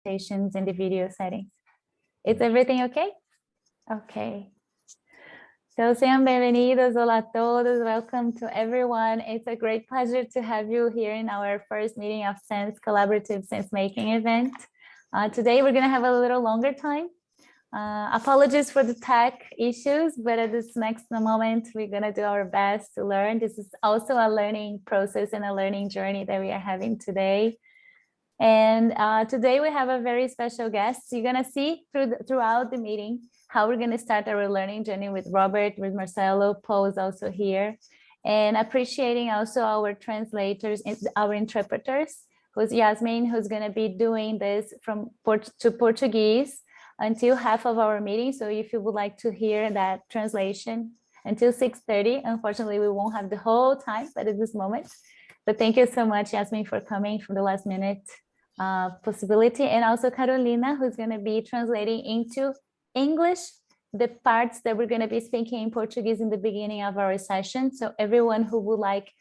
presentations and the video settings. Is everything okay? Okay. So sean bienvenidos, hola a todos, welcome to everyone. It's a great pleasure to have you here in our first meeting of Collaborative Sensemaking event. Today we're gonna have a little longer time. Apologies for the tech issues, but at this next moment, we're gonna do our best to learn. This is also a learning process and a learning journey that we are having today. And today we have a very special guest. You're gonna see throughout the meeting how we're gonna start our learning journey with Robert, with Marcelo. Paul is also here. And appreciating also our translators, our interpreters, who's Yasmin, who's gonna be doing this from Portuguese until half of our meeting. So if you would like to hear that translation until 6:30, unfortunately, we won't have the whole time, but at this moment. But thank you so much, Yasmin, for coming from the last minute possibility. And also Carolina, who's gonna be translating into English, the parts that we're gonna be speaking in Portuguese in the beginning of our session. So everyone who would like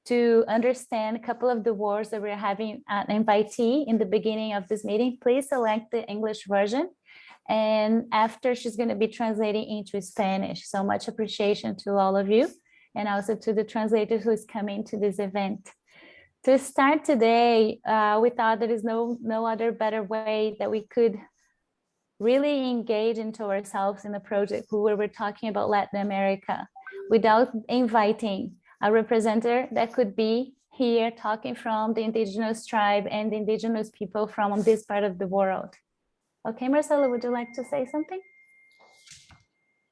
to understand a couple of the words that we're having an invitee in the beginning of this meeting, please select the English version. And after, she's going to be translating into Spanish. So much appreciation to all of you, and also to the translator who is coming to this event. To start today, we thought there is no other better way that we could really engage into ourselves in the project where we're talking about Latin America without inviting a representative that could be here talking from the indigenous tribe and the indigenous people from this part of the world. Okay, Marcelo, would you like to say something?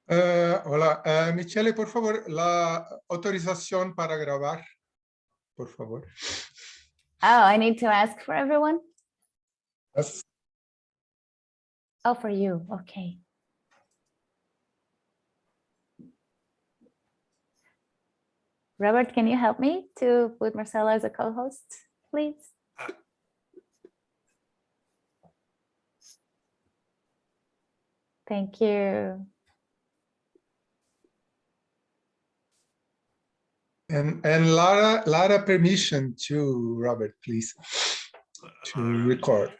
Hola, Michele, por favor, la autorización para grabar, por favor. Oh, I need to ask for everyone? Yes. Oh, for you, okay. Robert, can you help me to put Marcelo as a co-host, please? Thank you. And Lara, permission to Robert, please, to record.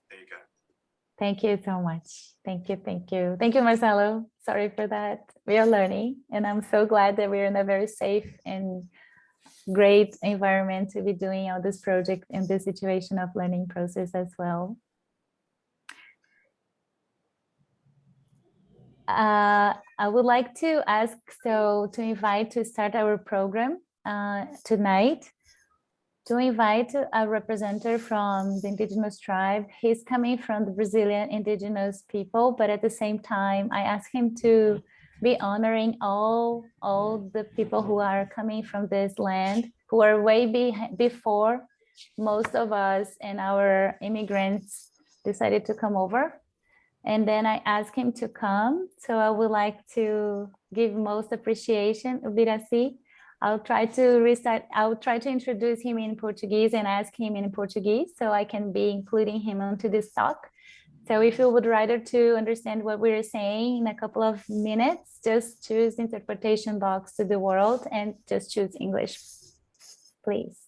There you go. Thank you so much. Thank you, thank you. Thank you, Marcelo. Sorry for that. We are learning, and I'm so glad that we're in a very safe and great environment to be doing all this project in this situation of learning process as well. I would like to ask, to invite to start our program tonight, to invite a representative from the indigenous tribe. He's coming from the Brazilian indigenous people, but at the same time, I asked him to be honoring all the people who are coming from this land, who are way before most of us and our immigrants decided to come over. And then I asked him to come. So I would like to give most appreciation, Ubiraci. I'll try to introduce him in Portuguese and ask him in Portuguese so I can be including him onto this talk. So if you would rather to understand what we're saying in a couple of minutes, just choose the interpretation box to the world and just choose English, please.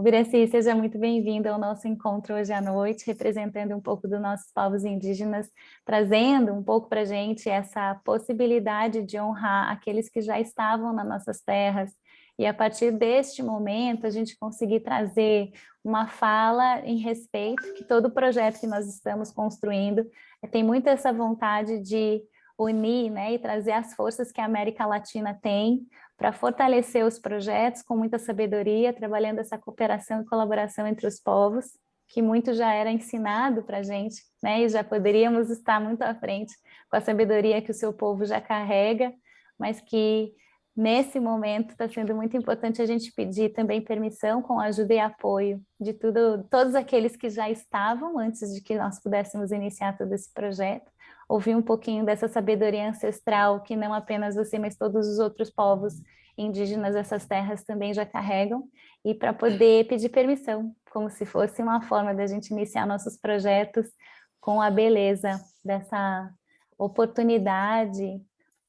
Ubiraci, seja muito bem-vindo ao nosso encontro hoje à noite, representando um pouco dos nossos povos indígenas, trazendo um pouco para a gente essa possibilidade de honrar aqueles que já estavam nas nossas terras, e a partir deste momento a gente conseguir trazer uma fala em respeito, que todo o projeto que nós estamos construindo tem muito essa vontade de unir, né, e trazer as forças que a América Latina tem para fortalecer os projetos com muita sabedoria, trabalhando essa cooperação e colaboração entre os povos, que muito já era ensinado para a gente, né? E já poderíamos estar muito à frente com a sabedoria que o seu povo já carrega, mas que nesse momento está sendo muito importante a gente pedir também permissão com ajuda e apoio de todos aqueles que já estavam antes de que nós pudéssemos iniciar todo esse projeto, ouvir um pouquinho dessa sabedoria ancestral que não apenas você, mas todos os outros povos indígenas dessas terras também já carregam, e para poder pedir permissão, como se fosse uma forma da gente iniciar nossos projetos com a beleza dessa oportunidade,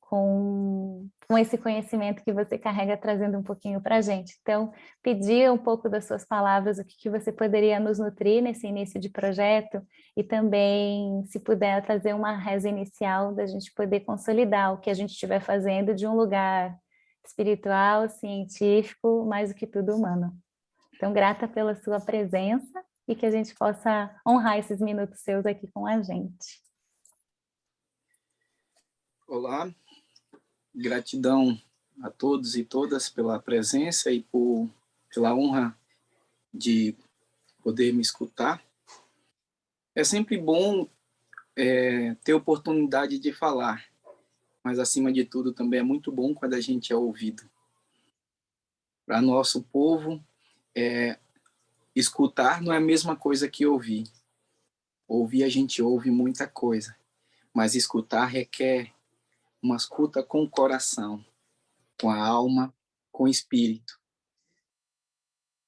com esse conhecimento que você carrega, trazendo um pouquinho para a gente. Então, pedir um pouco das suas palavras, o que você poderia nos nutrir nesse início de projeto, e também, se puder, trazer uma reza inicial da gente poder consolidar o que a gente estiver fazendo de um lugar espiritual, científico, mais do que tudo humano. Então, grata pela sua presença e que a gente possa honrar esses minutos seus aqui com a gente. Olá, gratidão a todos e todas pela presença e pela honra de poder me escutar. É sempre bom ter oportunidade de falar, mas acima de tudo também é muito bom quando a gente é ouvido. Para nosso povo, escutar não é a mesma coisa que ouvir. Ouvir a gente ouve muita coisa, mas escutar requer uma escuta com o coração, com a alma, com o espírito.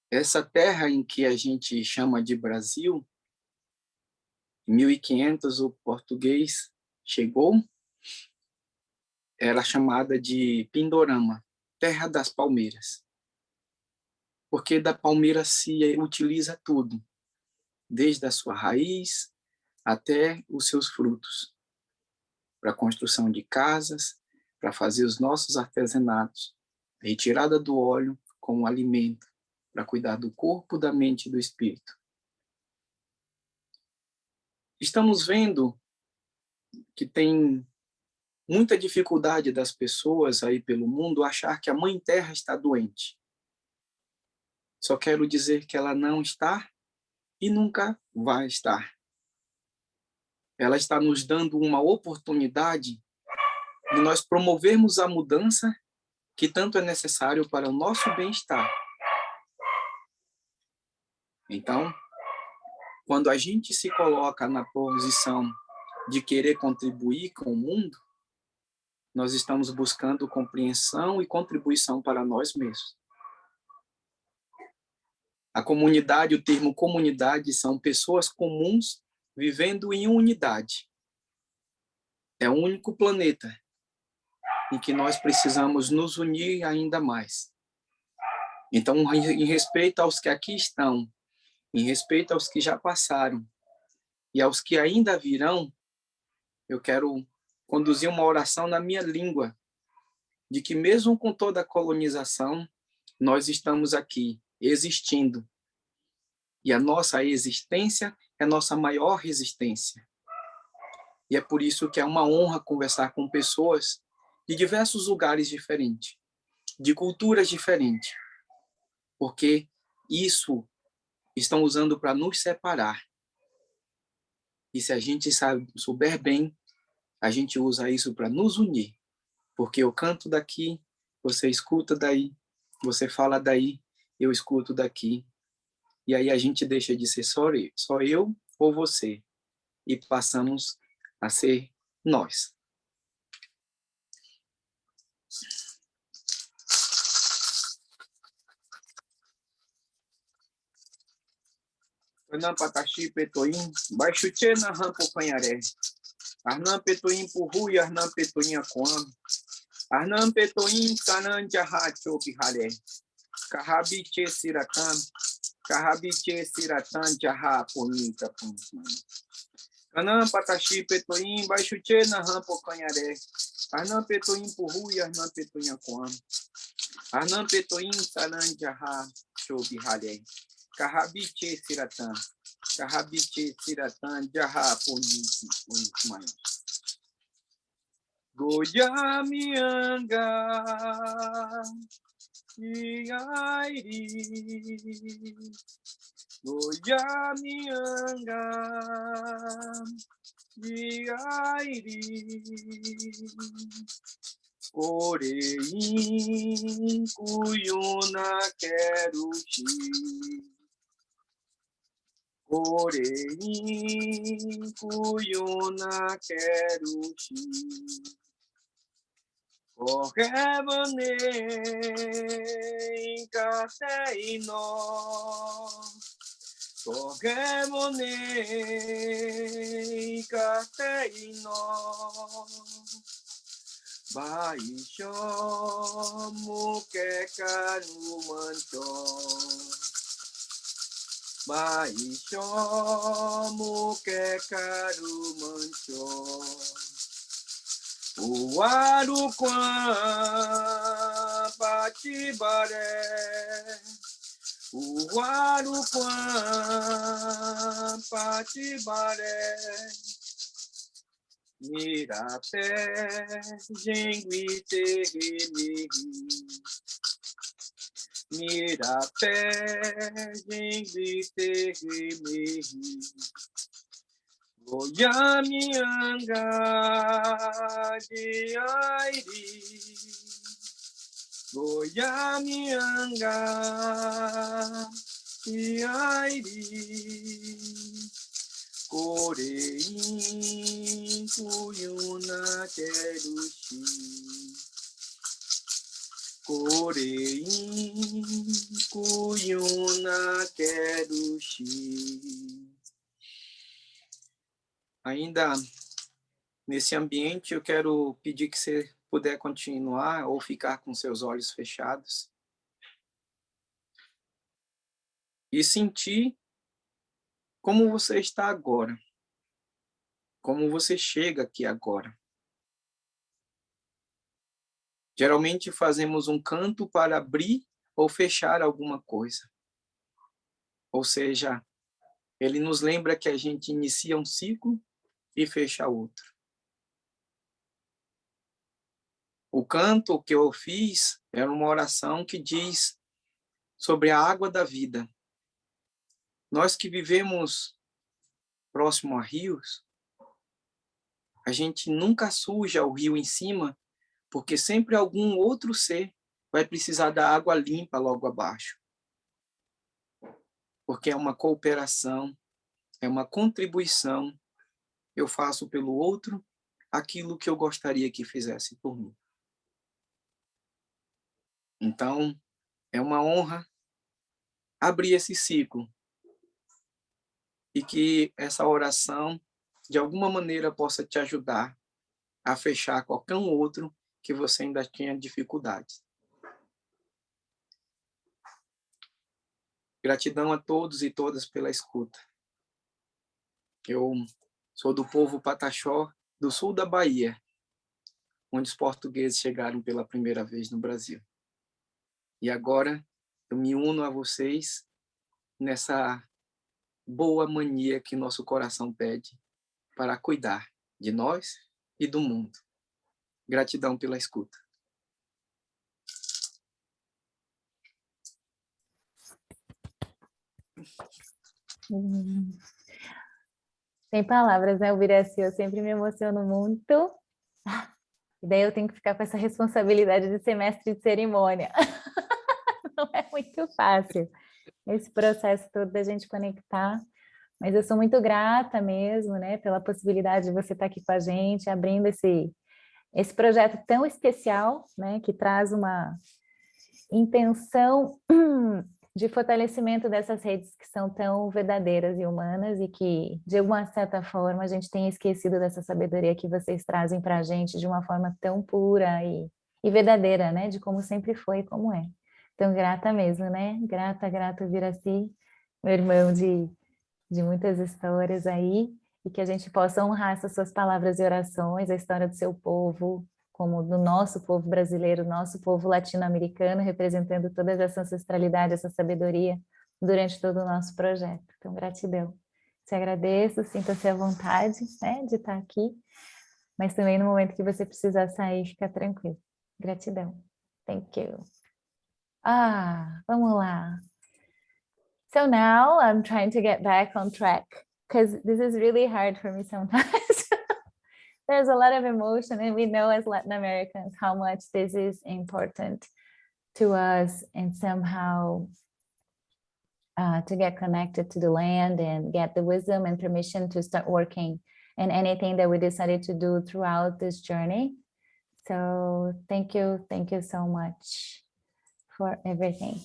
Essa terra em que a gente chama de Brasil, em 1500 o português chegou, era chamada de Pindorama, terra das palmeiras. Porque da palmeira se utiliza tudo, desde a sua raiz até os seus frutos, para a construção de casas, para fazer os nossos artesanatos, a retirada do óleo como alimento, para cuidar do corpo, da mente e do espírito. Estamos vendo que tem muita dificuldade das pessoas aí pelo mundo achar que a Mãe Terra está doente. Só quero dizer que ela não está e nunca vai estar. Ela está nos dando uma oportunidade de nós promovermos a mudança que tanto é necessário para o nosso bem-estar. Então, quando a gente se coloca na posição de querer contribuir com o mundo, nós estamos buscando compreensão e contribuição para nós mesmos. A comunidade, o termo comunidade, são pessoas comuns vivendo em unidade. É o único planeta em que nós precisamos nos unir ainda mais. Então, em respeito aos que aqui estão, em respeito aos que já passaram e aos que ainda virão, eu quero conduzir uma oração na minha língua, de que mesmo com toda a colonização, nós estamos aqui, existindo. E a nossa existência é a nossa maior resistência. E é por isso que é uma honra conversar com pessoas de diversos lugares diferentes, de culturas diferentes, porque isso estão usando para nos separar. E se a gente souber bem, a gente usa isso para nos unir, porque eu canto daqui, você escuta daí, você fala daí, eu escuto daqui, e aí a gente deixa de ser só eu ou você, e passamos a ser nós. Arnam pataxi petoim, baixo tchê na rampo canharé. Arnam petoim purrui, arnam petoim acoam. Arnam petoim canan jaha chopi haré. Carrabi tchê siratan jaha poim tapum. Arnam pataxi petoim, baixo tchê na rampo canharé. Arnam petoim purrui, arnam petoim acoam. Arnam petoim canan jaha chopi haré. Carrabiche siratan, jaha ponisi unkumai. Goyamianga, iairi. Goyamianga, iairi. Orei kuyuna kerushi. Orei kuyuna kerushi. Korevane kaseino. Korevane kaseino. Baisho mukeka no mancho. Baisho mukeka no mancho. Uwaru kwa patibare. Uwaru kwa patibare. Mirape jinguite mihi. Mirape jinguite mihi. Goyami anga di airi. Goyami anga di airi. Korei kuyuna kerushi. Korei kuyuna kerushi. Ainda nesse ambiente, eu quero pedir que você puder continuar ou ficar com seus olhos fechados e sentir como você está agora, como você chega aqui agora. Geralmente fazemos um canto para abrir ou fechar alguma coisa. Ou seja, ele nos lembra que a gente inicia um ciclo e fecha outro. O canto que eu fiz era uma oração que diz sobre a água da vida. Nós que vivemos próximo a rios, a gente nunca suja o rio em cima, porque sempre algum outro ser vai precisar da água limpa logo abaixo. Porque é uma cooperação, é uma contribuição. Eu faço pelo outro aquilo que eu gostaria que fizesse por mim. Então, é uma honra abrir esse ciclo e que essa oração, de alguma maneira, possa te ajudar a fechar qualquer um outro que você ainda tenha dificuldades. Gratidão a todos e todas pela escuta. Eu sou do povo Pataxó, do sul da Bahia, onde os portugueses chegaram pela primeira vez no Brasil. E agora eu me uno a vocês nessa boa mania que nosso coração pede para cuidar de nós e do mundo. Gratidão pela escuta. Sem palavras, né? Ouvir assim, eu sempre me emociono muito. E daí eu tenho que ficar com essa responsabilidade de ser mestre de cerimônia. Não é muito fácil esse processo todo da gente conectar. Mas eu sou muito grata mesmo, né? Pela possibilidade de você estar aqui com a gente, abrindo esse projeto tão especial, né? Que traz uma intenção de fortalecimento dessas redes que são tão verdadeiras e humanas e que, de uma certa forma, a gente tem esquecido dessa sabedoria que vocês trazem para a gente de uma forma tão pura e verdadeira, né? De como sempre foi e como é. Então, grata mesmo, né? Grata, Viraci, meu irmão de muitas histórias aí, e que a gente possa honrar essas suas palavras e orações, a história do seu povo, como do nosso povo brasileiro, nosso povo latino-americano, representando toda essa ancestralidade, essa sabedoria durante todo o nosso projeto. Então, gratidão. Te agradeço, sinta-se à vontade, né, de estar aqui, mas também no momento que você precisar sair, fica tranquilo. Gratidão. Thank you. Vamos lá. So now I'm trying to get back on track because this is really hard for me sometimes. There's a lot of emotion, and we know as Latin Americans how much this is important to us, and somehow to get connected to the land and get the wisdom and permission to start working in anything that we decided to do throughout this journey. So thank you so much for everything.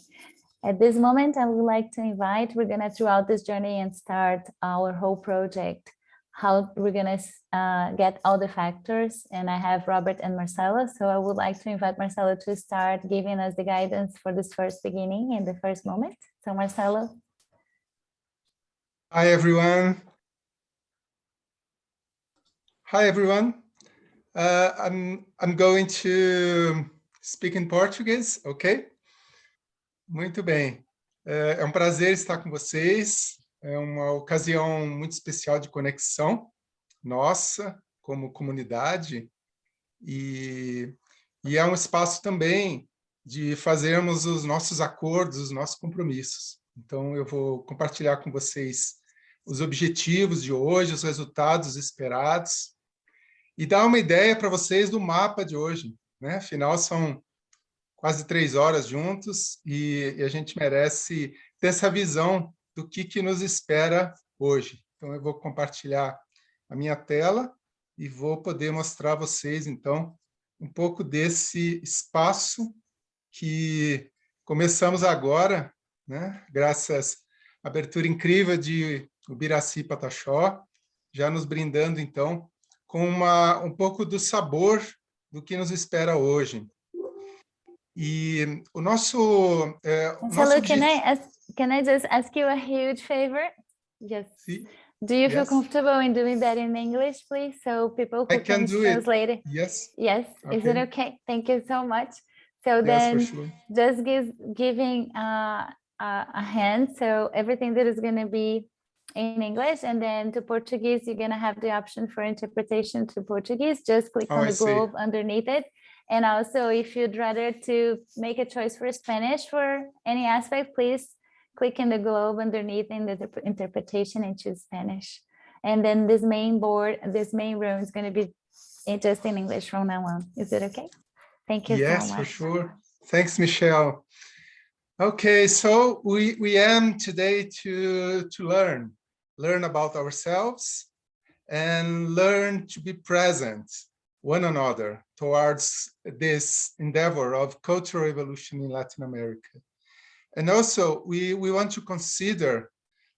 At this moment, I would like to invite, we're going to throughout this journey and start our whole project, how we're gonna get all the factors. And I have Robert and Marcelo, so I would like to invite Marcelo to start giving us the guidance for this first beginning in the first moment. So Marcelo. Hi, everyone. Hi, everyone. I'm going to speak in Portuguese, ok? Muito bem. É um prazer estar com vocês. É uma ocasião muito especial de conexão nossa, como comunidade, e é um espaço também de fazermos os nossos acordos, os nossos compromissos. Então, eu vou compartilhar com vocês os objetivos de hoje, os resultados esperados, e dar uma ideia para vocês do mapa de hoje, né? Afinal, são quase 3 horas juntos e a gente merece ter essa visão do que nos espera hoje. Então, eu vou compartilhar a minha tela e vou poder mostrar a vocês, então, um pouco desse espaço que começamos agora, né? Graças à abertura incrível de Ubiraci Pataxó, já nos brindando, então, com um pouco do sabor do que nos espera hoje. E o nosso... Marcelo, can I just ask you a huge favor? Yes. Sim. Do you feel Yes. comfortable in doing that in English, please? So people who I can do translate it. Yes. Yes. Okay. Is it okay? Thank you so much. So Yes, then for sure. just giving a hand. So everything that is going to be in English, and then to Portuguese, you're going to have the option for interpretation to Portuguese. Just click on I the see. globe underneath it. And also, if you'd rather to make a choice for Spanish for any aspect, please click in the globe underneath in the interpretation and choose Spanish. And then this main board, this main room is going to be just in English from now on. Is it okay? Thank you so much. Yes, for sure. Thanks, Michelle. Okay, so we aim today to learn about ourselves and learn to be present one another towards this endeavor of cultural evolution in Latin America. And also, we want to consider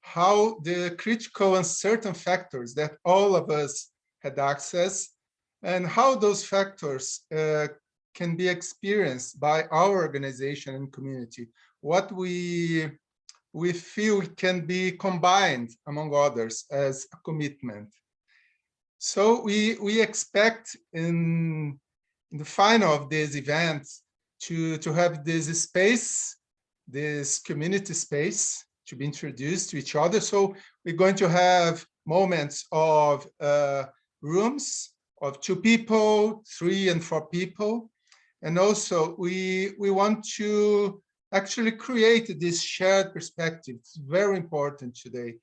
how the critical and certain factors that all of us had access, and how those factors can be experienced by our organization and community. What we feel can be combined, among others, as a commitment. So we expect in the final of this event to have this space, this community space, to be introduced to each other. So we're going to have moments of rooms of 2 people, 3 and 4 people. And also we want to actually create this shared perspective. It's very important today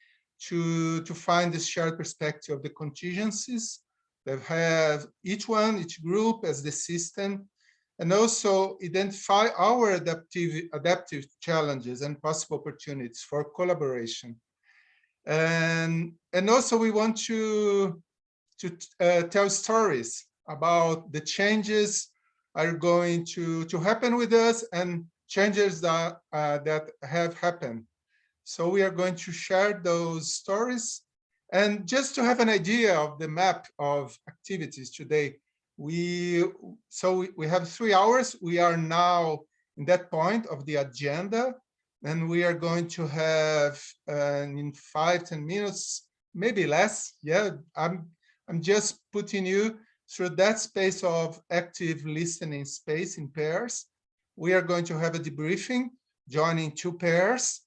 to find this shared perspective of the contingencies that have each group as the system, and also identify our adaptive challenges and possible opportunities for collaboration. And also we want to tell stories about the changes are going to happen with us and changes that have happened. So we are going to share those stories. And just to have an idea of the map of activities today, we have 3 hours. We are now in that point of the agenda, and we are going to have in 5-10 minutes, maybe less. Yeah, I'm just putting you through that space of active listening space in pairs. We are going to have a debriefing, joining 2 pairs,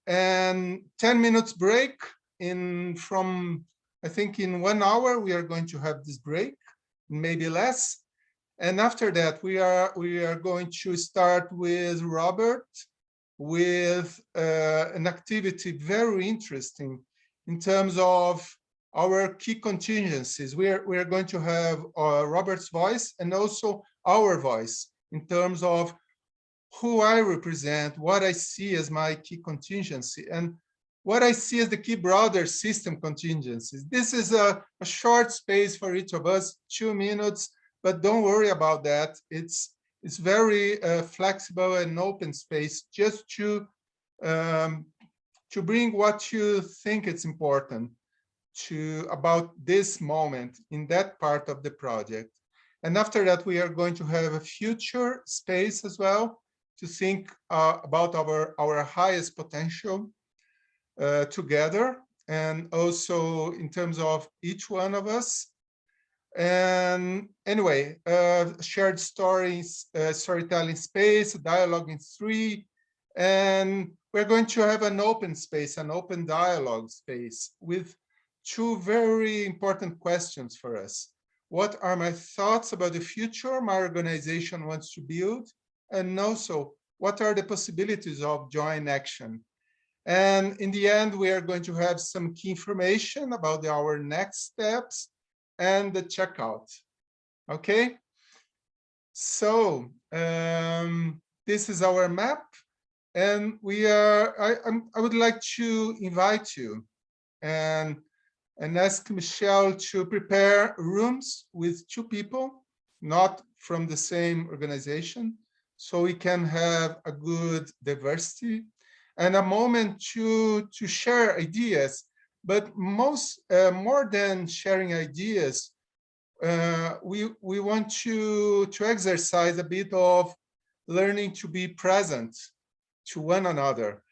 and 10 minutes break. I think in 1 hour, we are going to have this break, maybe less. And after that, we are going to start with Robert with an activity very interesting in terms of our key contingencies. We are going to have Robert's voice and also our voice in terms of who I represent, what I see as my key contingency, and what I see as the key broader system contingencies. This is a short space for each of us, 2 minutes, but don't worry about that. It's very flexible and open space, just to bring what you think it's important about this moment in that part of the project. And after that, we are going to have a future space as well to think about our highest potential together, and also in terms of each one of us. And anyway, shared stories, storytelling space, dialogue in 3, and we're going to have an open space, an open dialogue space with 2 very important questions for us. What are my thoughts about the future my organization wants to build? And also, what are the possibilities of joint action? And in the end, we are going to have some key information about our next steps and the checkout. Okay, so this is our map, and we are. I would like to invite you and ask Michelle to prepare rooms with 2 people, not from the same organization, so we can have a good diversity and a moment to share ideas. But more than sharing ideas, we want to exercise a bit of learning to be present to one another.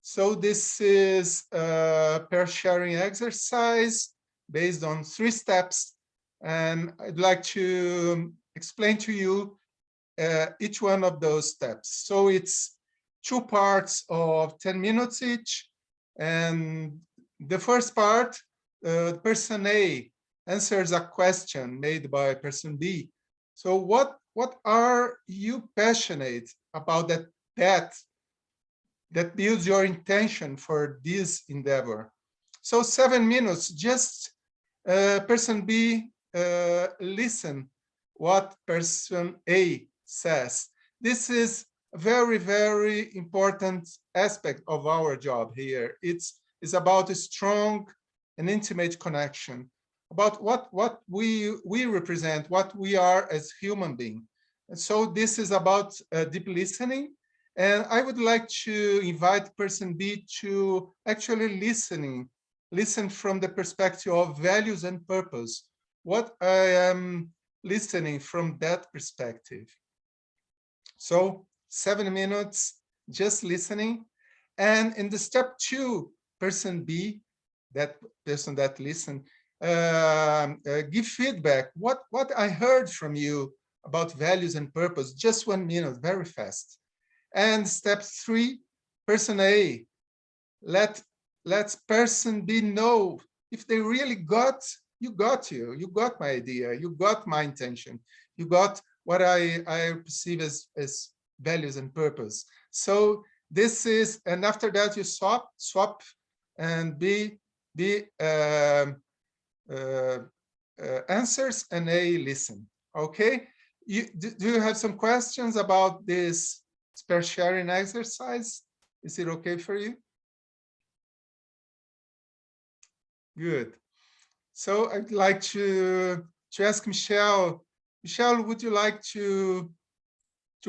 So this is a pair sharing exercise based on 3 steps, and I'd like to explain to you each one of those steps. So it's 2 parts of 10 minutes each, and the first part, person A answers a question made by person B. So what are you passionate about that builds your intention for this endeavor? So 7 minutes, just person B listen what person A says. This is a very, very important aspect of our job here. It's about a strong and intimate connection, about what we represent, what we are as human beings. And so this is about deep listening. And I would like to invite person B to actually listen from the perspective of values and purpose. What I am listening from that perspective. So 7 minutes, just listening. And in the step 2, person B, that person that listened, give feedback. What I heard from you about values and purpose, just 1 minute, very fast. And step 3, person A, let's person B know if they really got my idea, you got my intention, you got what I perceive as values and purpose. So this is, and after that you swap and B answers and A listen. Okay, do you have some questions about this pair sharing exercise? Is it okay for you? Good. So I'd like to ask Michelle. Michelle, would you like to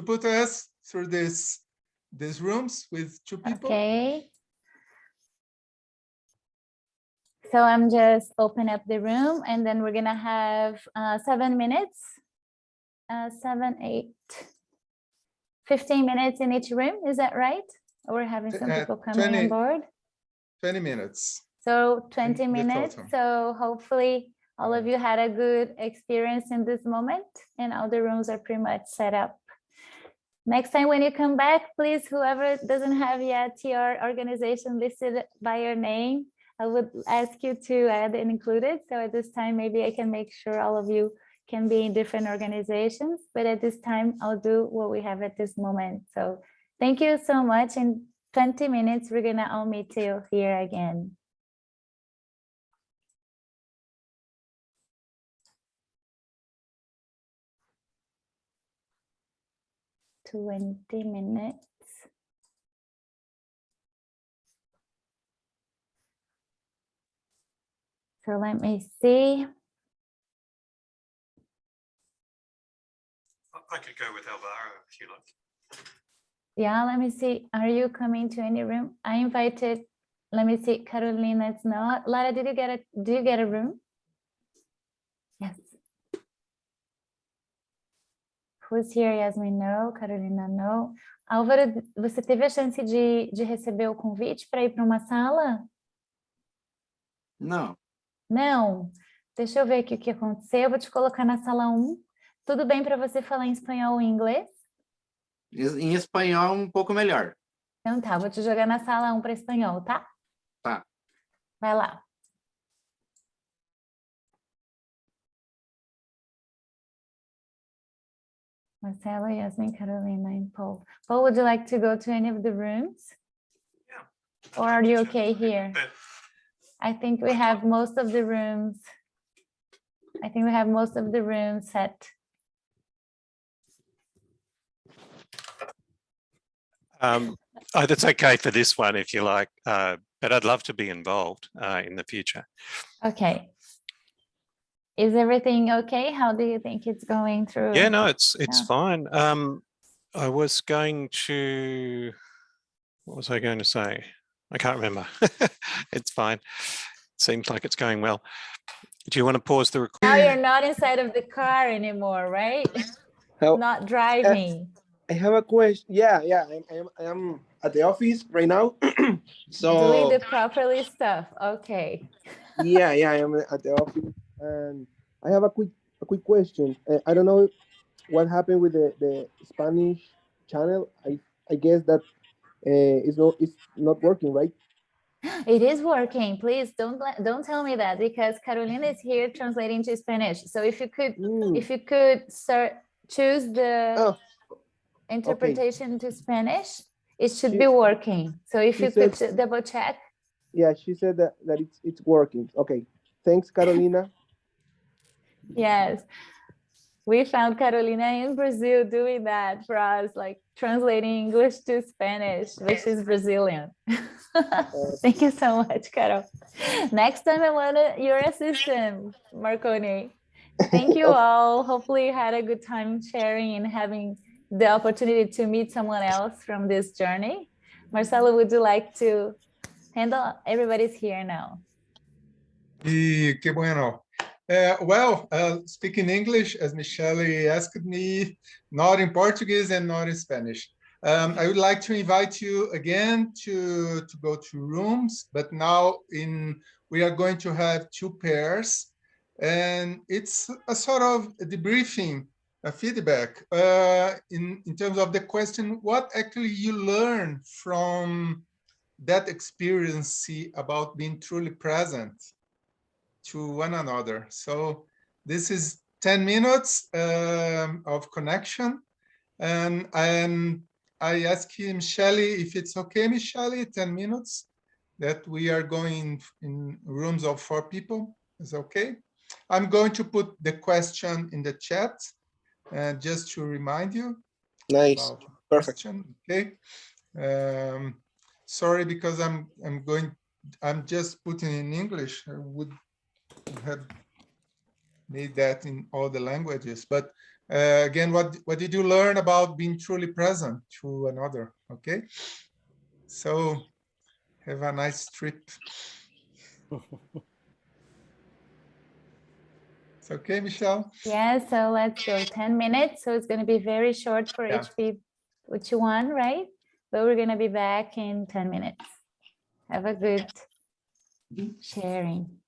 put us through these rooms with 2 people? Okay. So I'm just open up the room, and then we're gonna have 7 minutes, 7, 8, 15 minutes in each room. Is that right? Or we're having some people coming on board? 20 minutes. So 20 minutes. Total. So hopefully all of you had a good experience in this moment, and all the rooms are pretty much set up. Next time when you come back, please, whoever doesn't have yet your organization listed by your name, I would ask you to add and include it. So at this time, maybe I can make sure all of you can be in different organizations, but at this time, I'll do what we have at this moment. So thank you so much. In 20 minutes, we're gonna all meet you here again. "20 minutes. So let me see. I could go with Alvaro if you like. Yeah, let me see. Are you coming to any room? I invited let me see. Carolina, it's not. Lara, do you get a room? Yes. Who's here? Yasmin, no. Carolina, no. Álvaro, você teve a chance de receber o convite para ir para uma sala? Não. Não. Deixa eu ver aqui o que aconteceu. Eu vou te colocar na sala 1. Tudo bem para você falar em espanhol ou em inglês? Em espanhol um pouco melhor. Então tá, vou te jogar na sala 1 para espanhol, tá? Tá. Vai lá. Marcelo, Yasmin, Carolina, and Paul. Paul, would you like to go to any of the rooms? Yeah. Or are you okay here? But I think we have most of the rooms. I think we have most of the rooms set. that's okay for this one if you like, but I'd love to be involved in the future. Okay. Is everything okay? How do you think it's going through? Yeah, no, it's Yeah. fine. I was going to, what was I going to say? I can't remember. It's fine. Seems like it's going well. Do you want to pause the recording? Now you're not inside of the car anymore, right? Not driving. I have a question. Yeah, I am at the office right now. So Doing the properly stuff. Okay. yeah, I am at the office, and I have a quick question. I don't know what happened with the Spanish channel. I guess that it's not working, right? It is working. Please don't tell me that, because Carolina is here translating to Spanish. So if you could choose the interpretation to Spanish, it should be working. So if you could double check. Yeah, she said that it's working. Okay, thanks, Carolina. Yes, we found Carolina in Brazil doing that for us, like translating English to Spanish, which is Brazilian. Thank you so much, Carol. Next time I want your assistant, Marconi. Thank you all. Hopefully you had a good time sharing and having the opportunity to meet someone else from this journey. Marcelo, would you like to handle? Everybody's here now. Y qué bueno. Speaking English, as Michelle asked me, not in Portuguese and not in Spanish. I would like to invite you again to go to rooms, but now we are going to have 2 pairs, and it's a sort of debriefing, a feedback in terms of the question, what actually you learn from that experience about being truly present to one another. So this is 10 minutes of connection, and I asked him, Shelley, if it's okay, Michelle, 10 minutes that we are going in rooms of 4 people. Is okay? I'm going to put the question in the chat just to remind you. Nice, perfect. Okay. Sorry, because I'm just putting in English. I would have made that in all the languages, but again, what did you learn about being truly present to another? Okay, so have a nice trip. It's okay, Michelle? Yeah, so let's go 10 minutes. So it's going to be very short for each one, right? But we're going to be back in 10 minutes. Have a good sharing.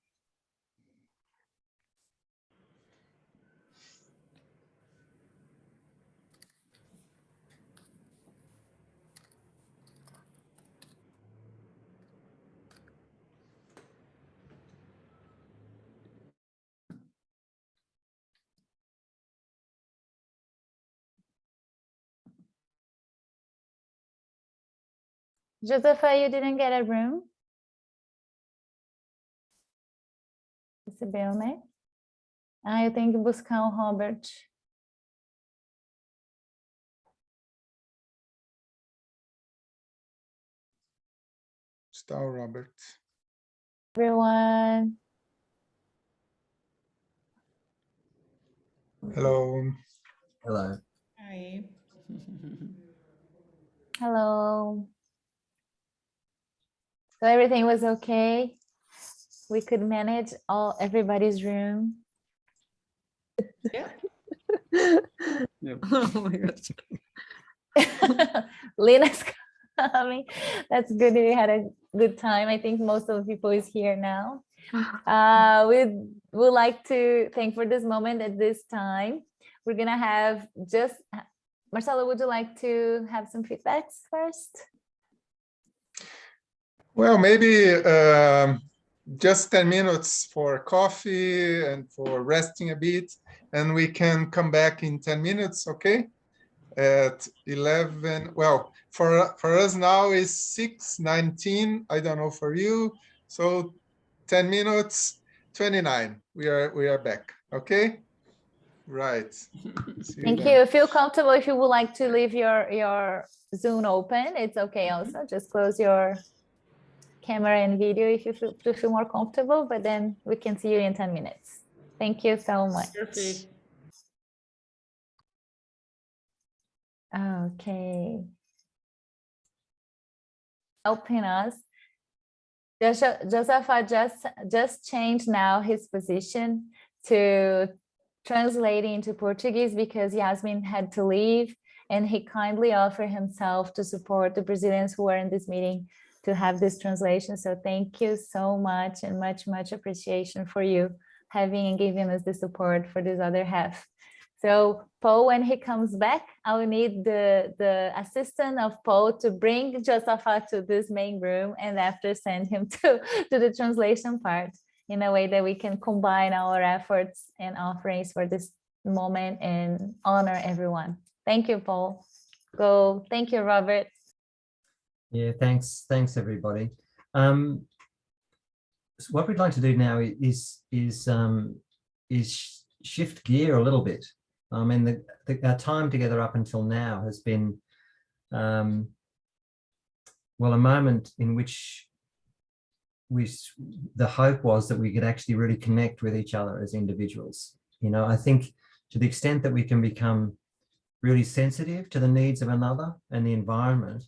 Josepha, you didn't get a room? Recebeu, né? Ah, eu tenho que buscar o Robert. Star Robert. Everyone. Hello. Hello. Hi. Hello. So everything was okay. We could manage everybody's room. Yeah. Yeah. Oh my gosh. Lena's coming. That's good. We had a good time. I think most of the people is here now. We would like to thank for this moment at this time. We're gonna have just Marcelo, would you like to have some feedbacks first? Well, maybe just 10 minutes for coffee and for resting a bit, and we can come back in 10 minutes, okay? At 11, well, for us now is 6:19, I don't know for you, so 10 minutes, 29, we are back, okay? Right. Thank you. Feel comfortable if you would like to leave your Zoom open. It's okay also. Just close your camera and video if you feel more comfortable, but then we can see you in 10 minutes. Thank you so much. Perfect. Okay. Helping us. Joseph just changed now his position to translating into Portuguese because Yasmin had to leave, and he kindly offered himself to support the Brazilians who are in this meeting to have this translation. So thank you so much, and much appreciation for you having and giving us the support for this other half. So Paul, when he comes back, I will need the assistant of Paul to bring Josaphat to this main room and after send him to the translation part in a way that we can combine our efforts and offerings for this moment and honor everyone. Thank you, Paul. Thank you, Robert. Yeah, thanks everybody. So what we'd like to do now is shift gear a little bit. I mean, our time together up until now has been, well, a moment in which the hope was that we could actually really connect with each other as individuals. You know, I think to the extent that we can become really sensitive to the needs of another and the environment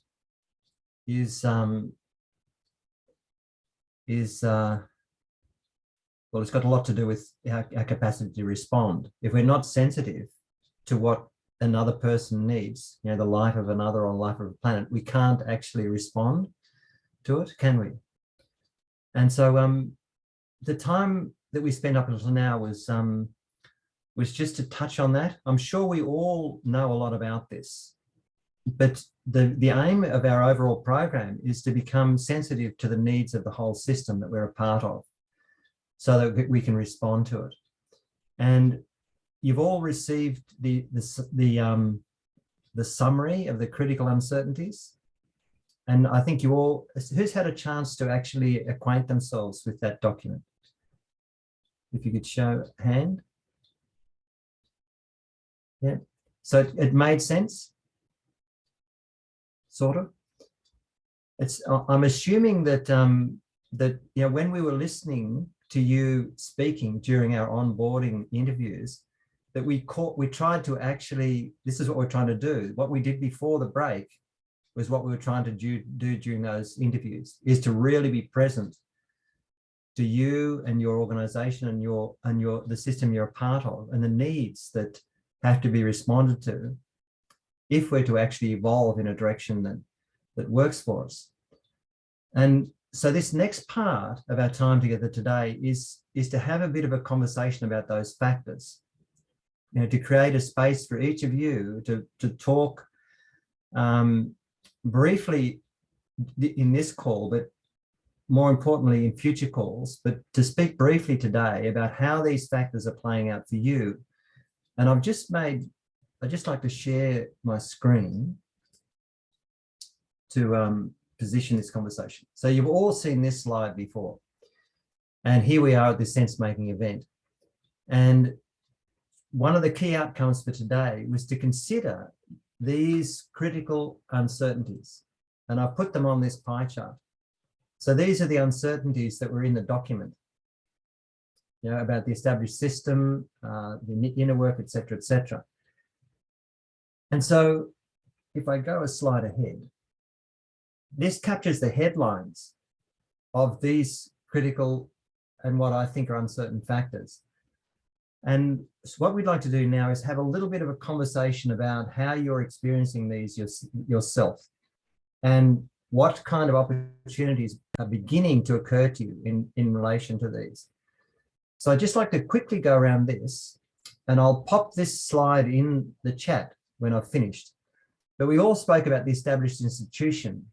well, it's got a lot to do with our capacity to respond. If we're not sensitive to what another person needs, you know, the life of another or life of a planet, we can't actually respond to it, can we? And so the time that we spent up until now was just to touch on that. I'm sure we all know a lot about this, but the aim of our overall program is to become sensitive to the needs of the whole system that we're a part of, so that we can respond to it. And you've all received the summary of the critical uncertainties. And I think you all, who's had a chance to actually acquaint themselves with that document? If you could show hand. Yeah, so it made sense, sort of. I'm assuming that that, you know, when we were listening to you speaking during our onboarding interviews, that we tried to actually, this is what we're trying to do. What we did before the break was what we were trying to do during those interviews, is to really be present to you and your organization and the system you're a part of, and the needs that have to be responded to if we're to actually evolve in a direction that works for us. And so this next part of our time together today is to have a bit of a conversation about those factors, you know, to create a space for each of you to talk briefly in this call, but more importantly in future calls, but to speak briefly today about how these factors are playing out for you. And I'd just like to share my screen to position this conversation. So you've all seen this slide before. And here we are at this sense-making event. And one of the key outcomes for today was to consider these critical uncertainties. And I've put them on this pie chart. So these are the uncertainties that were in the document, you know, about the established system, the inner work, et cetera, et cetera. And so if I go a slide ahead, this captures the headlines of these critical and what I think are uncertain factors. And so what we'd like to do now is have a little bit of a conversation about how you're experiencing these yourself and what kind of opportunities are beginning to occur to you in relation to these. So I'd just like to quickly go around this, and I'll pop this slide in the chat when I've finished. But we all spoke about the established institution.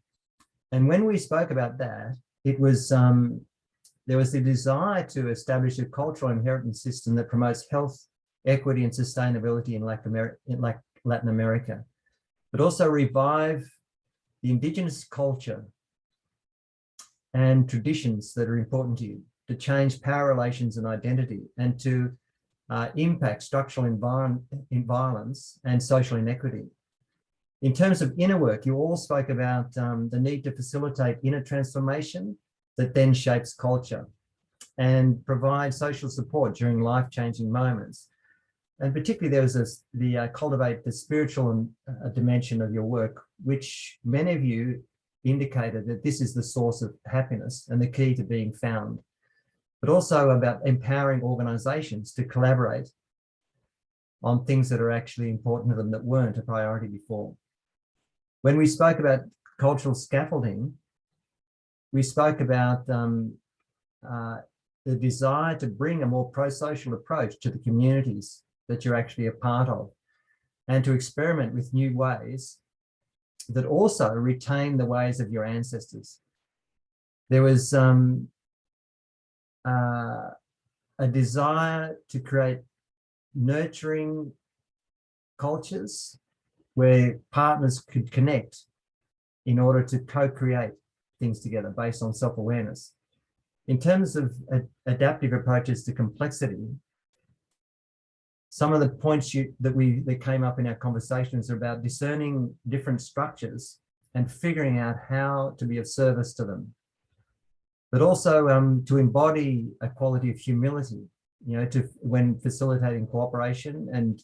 And when we spoke about that, it was there was the desire to establish a cultural inheritance system that promotes health, equity, and sustainability in Latin America, but also revive the indigenous culture and traditions that are important to you, to change power relations and identity, and to impact structural violence and social inequity. In terms of inner work, you all spoke about the need to facilitate inner transformation that then shapes culture and provide social support during life-changing moments. And particularly there was cultivate the spiritual dimension of your work, which many of you indicated that this is the source of happiness and the key to being found, but also about empowering organizations to collaborate on things that are actually important to them that weren't a priority before. When we spoke about cultural scaffolding, we spoke about the desire to bring a more pro-social approach to the communities that you're actually a part of, and to experiment with new ways that also retain the ways of your ancestors. There was a desire to create nurturing cultures where partners could connect in order to co-create things together based on self-awareness. In terms of adaptive approaches to complexity, some of the points that came up in our conversations are about discerning different structures and figuring out how to be of service to them, but also to embody a quality of humility, when facilitating cooperation and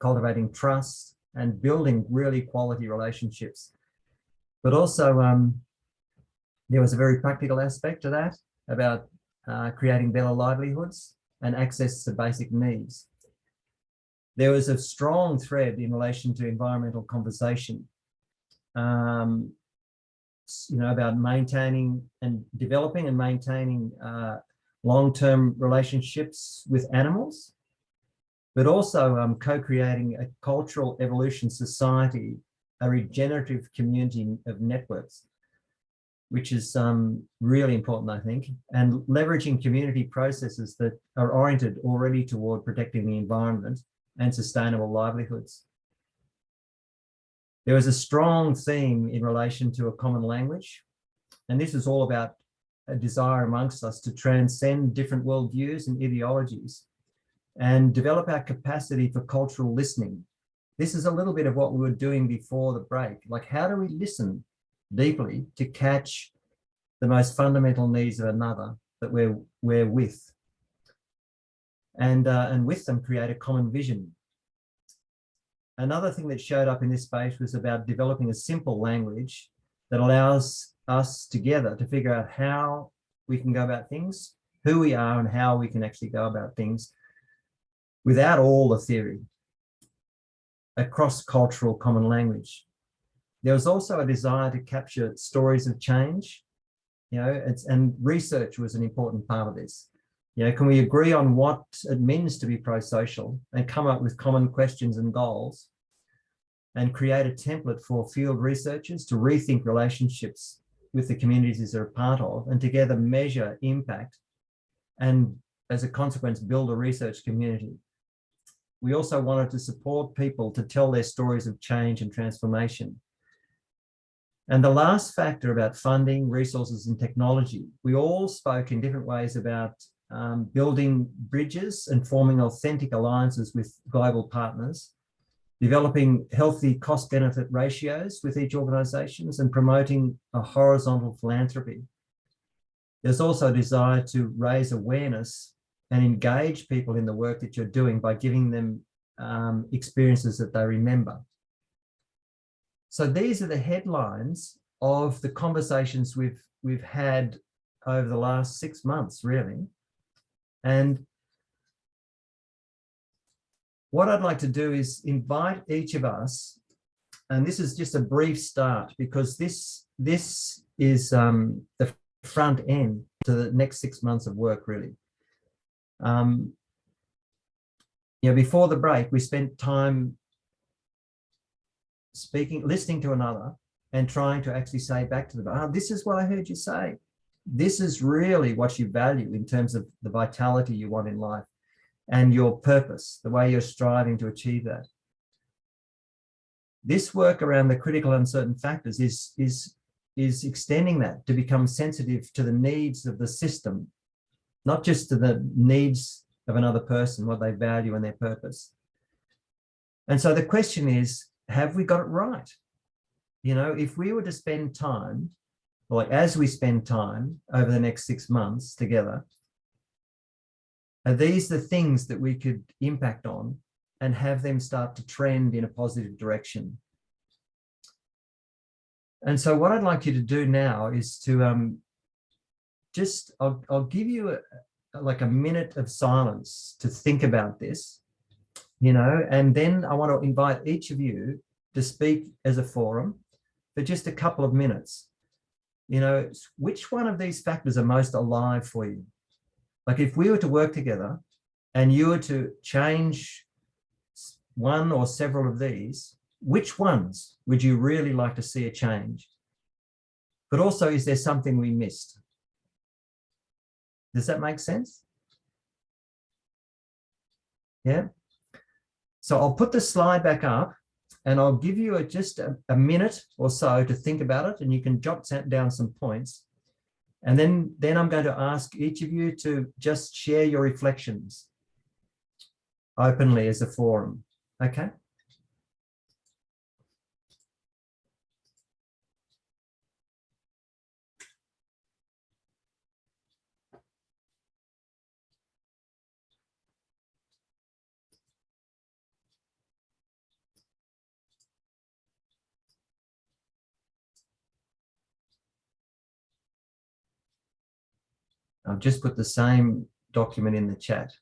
cultivating trust and building really quality relationships. But also there was a very practical aspect to that about creating better livelihoods and access to basic needs. There was a strong thread in relation to environmental conversation, about maintaining and developing and maintaining long-term relationships with animals, but also co-creating a cultural evolution society, a regenerative community of networks, which is really important, I think, and leveraging community processes that are oriented already toward protecting the environment and sustainable livelihoods. There was a strong theme in relation to a common language, and this is all about a desire amongst us to transcend different worldviews and ideologies and develop our capacity for cultural listening. This is a little bit of what we were doing before the break. Like, how do we listen deeply to catch the most fundamental needs of another that we're with, and with them create a common vision. Another thing that showed up in this space was about developing a simple language that allows us together to figure out how we can go about things, who we are, and how we can actually go about things without all the theory. A cross-cultural common language. There was also a desire to capture stories of change, and research was an important part of this. Can we agree on what it means to be pro-social and come up with common questions and goals and create a template for field researchers to rethink relationships with the communities they're a part of and together measure impact and, as a consequence, build a research community. We also wanted to support people to tell their stories of change and transformation. And the last factor about funding, resources, and technology, we all spoke in different ways about building bridges and forming authentic alliances with global partners, developing healthy cost-benefit ratios with each organisations, and promoting a horizontal philanthropy. There's also a desire to raise awareness and engage people in the work that you're doing by giving them experiences that they remember. So these are the headlines of the conversations we've had over the last 6 months, really. And what I'd like to do is invite each of us, and this is just a brief start, because this is the front end to the next 6 months of work, really. You know, before the break, we spent time speaking, listening to another, and trying to actually say back to them, "Ah, this is what I heard you say. This is really what you value in terms of the vitality you want in life and your purpose, the way you're striving to achieve that." This work around the critical uncertain factors is extending that to become sensitive to the needs of the system, not just to the needs of another person, what they value and their purpose. And so the question is, have we got it right? You know, if we were to spend time, or as we spend time over the next 6 months together, are these the things that we could impact on and have them start to trend in a positive direction? And so what I'd like you to do now is to I'll give you like a minute of silence to think about this, you know, and then I want to invite each of you to speak as a forum for just a couple of minutes. You know, which one of these factors are most alive for you? Like if we were to work together and you were to change one or several of these, which ones would you really like to see a change? But also, is there something we missed? Does that make sense? Yeah. So I'll put the slide back up and I'll give you just a minute or so to think about it, and you can jot down some points. And then I'm going to ask each of you to just share your reflections openly as a forum. Okay? I've just put the same document in the chat.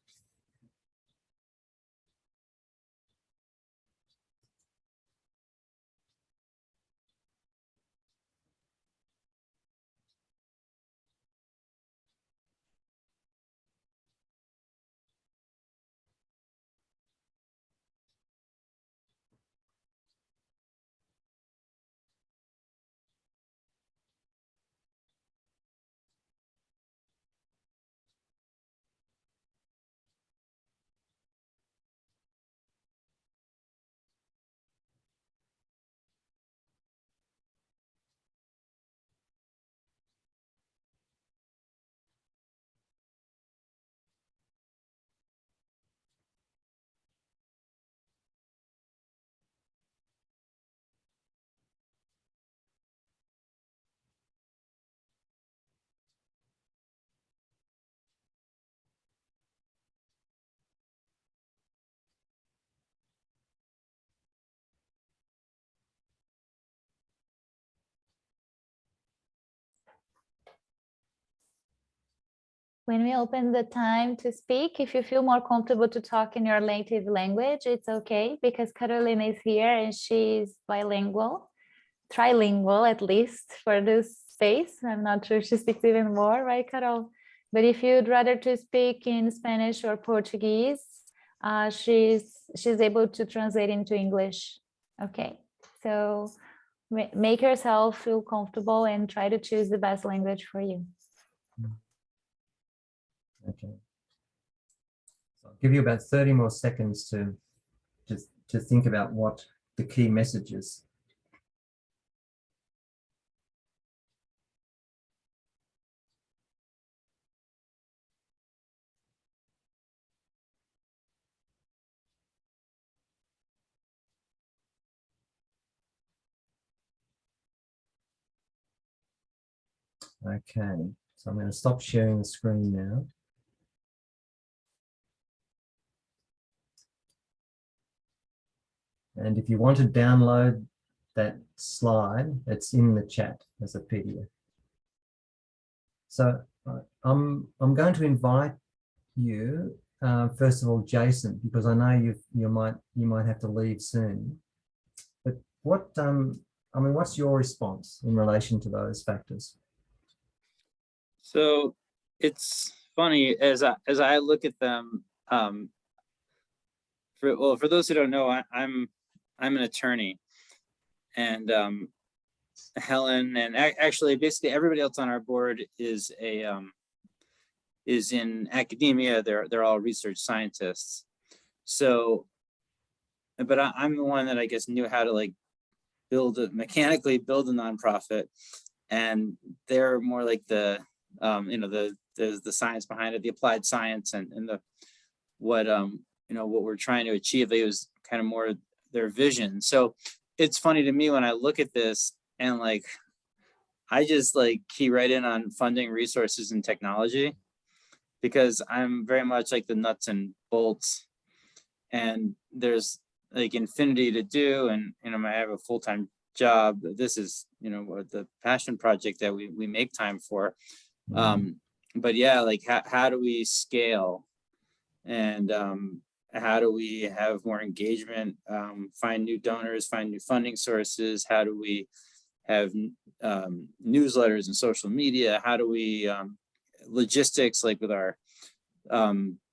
When we open the time to speak, if you feel more comfortable to talk in your native language, it's okay, because Carolina is here and she's bilingual, trilingual at least for this space. I'm not sure she speaks even more, right, Carol? But if you'd rather to speak in Spanish or Portuguese, she's able to translate into English. Okay, so make yourself feel comfortable and try to choose the best language for you. Okay. So I'll give you about 30 more seconds to think about what the key message is. Okay, so I'm going to stop sharing the screen now. And if you want to download that slide, it's in the chat as a PDF. So Right. I'm going to invite you, first of all, Jason, because I know you might have to leave soon. But what I mean, what's your response in relation to those factors? So it's funny as I look at them. For those who don't know, I'm an attorney, and Helen and actually basically everybody else on our board is in academia. They're all research scientists. So, but I'm the one that I guess knew how to like mechanically build a nonprofit, and they're more like the the science behind it, the applied science, and the what we're trying to achieve. It was kind of more their vision. So it's funny to me when I look at this and like I just like key right in on funding, resources, and technology, because I'm very much like the nuts and bolts, and there's like infinity to do, and I have a full-time job. This is what the passion project that we make time for. But yeah, like how do we scale, and how do we have more engagement, find new donors, find new funding sources? How do we have newsletters and social media? How do we logistics, like with our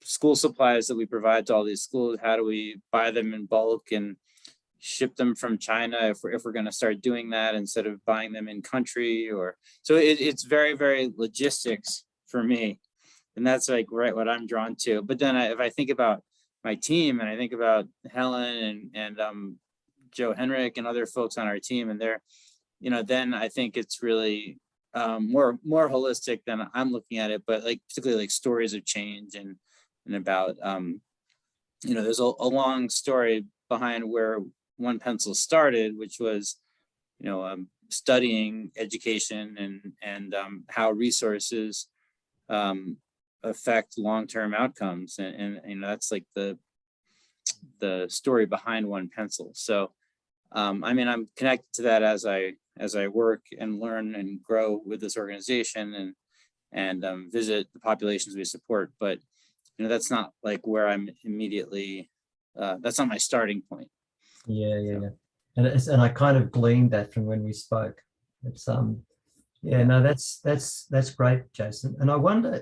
school supplies that we provide to all these schools? How do we buy them in bulk and ship them from China if we're going to start doing that instead of buying them in country? Or so it's very, very logistics for me, and that's like right what I'm drawn to. But then if I think about my team, and I think about Helen and Joe Henrik and other folks on our team, and they're then I think it's really more holistic than I'm looking at it, but like particularly like stories of change and about there's a long story behind where One Pencil started, which was studying education and how resources affect long-term outcomes, and that's like the story behind One Pencil. So I mean, I'm connected to that as I work and learn and grow with this organization and visit the populations we support. But that's not like where I'm immediately. That's not my starting point. Yeah. And I kind of gleaned that from when we spoke. It's no, that's great, Jason. And I wonder,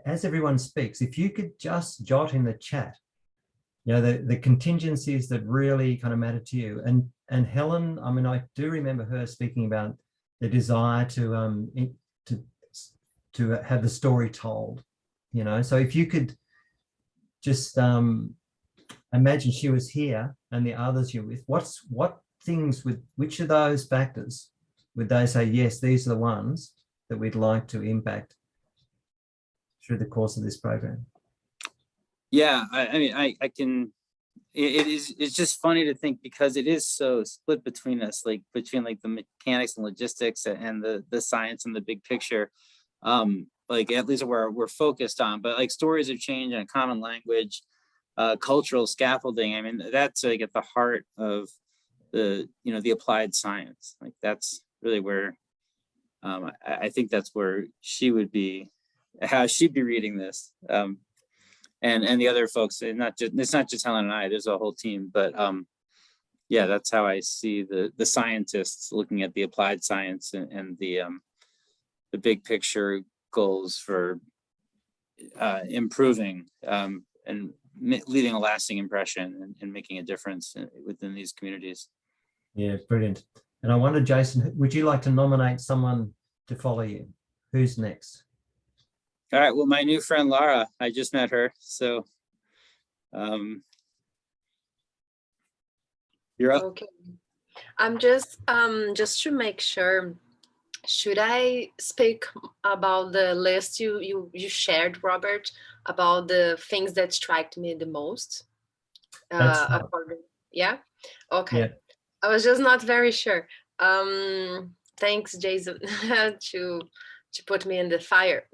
as everyone speaks, if you could just jot in the chat, the contingencies that really kind of matter to you. And Helen, I mean, I do remember her speaking about the desire to have the story told. So if you could just imagine she was here and the others you're with, what things which of those factors would they say, yes, these are the ones that we'd like to impact through the course of this program? Yeah, I mean, I can, it's just funny to think, because it is so split between us, like between like the mechanics and logistics and the science and the big picture, like at least where we're focused on, but like stories of change and a common language, cultural scaffolding. I mean, that's like at the heart of the applied science. Like that's really where I think that's where she would be, how she'd be reading this, and the other folks. And it's not just Helen and I. There's a whole team, but yeah, that's how I see the scientists looking at the applied science and the big picture goals for improving and leaving a lasting impression and making a difference within these communities. Yeah, brilliant. And I wonder, Jason, would you like to nominate someone to follow you? Who's next? All right, well, my new friend Lara, I just met her, so you're up. Okay. I'm just to make sure, should I speak about the list you shared, Robert, about the things that strike me the most? Yeah? Okay. Yeah. I was just not very sure. Thanks, Jason, to put me in the fire.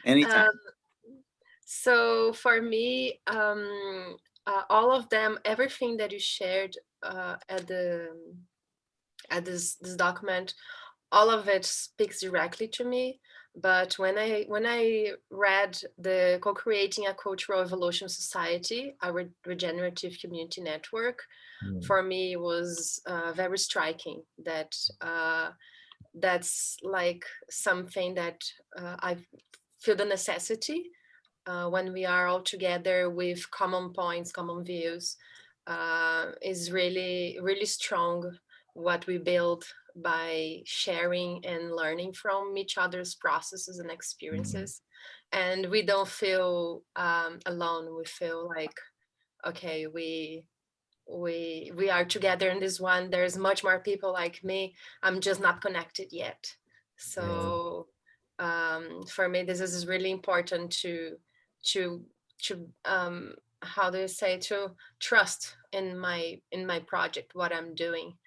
Anytime. So for me, all of them, everything that you shared at this document, all of it speaks directly to me. But when I read the Co-Creating a Cultural Evolution Society, a regenerative community network, for me it was very striking that that's like something that I feel the necessity when we are all together with common points, common views, is really, really strong what we build by sharing and learning from each other's processes and experiences. And we don't feel alone. We feel like, okay, we are together in this one. There's much more people like me. I'm just not connected yet. So for me, this is really important to how do you say, to trust in my project, what I'm doing.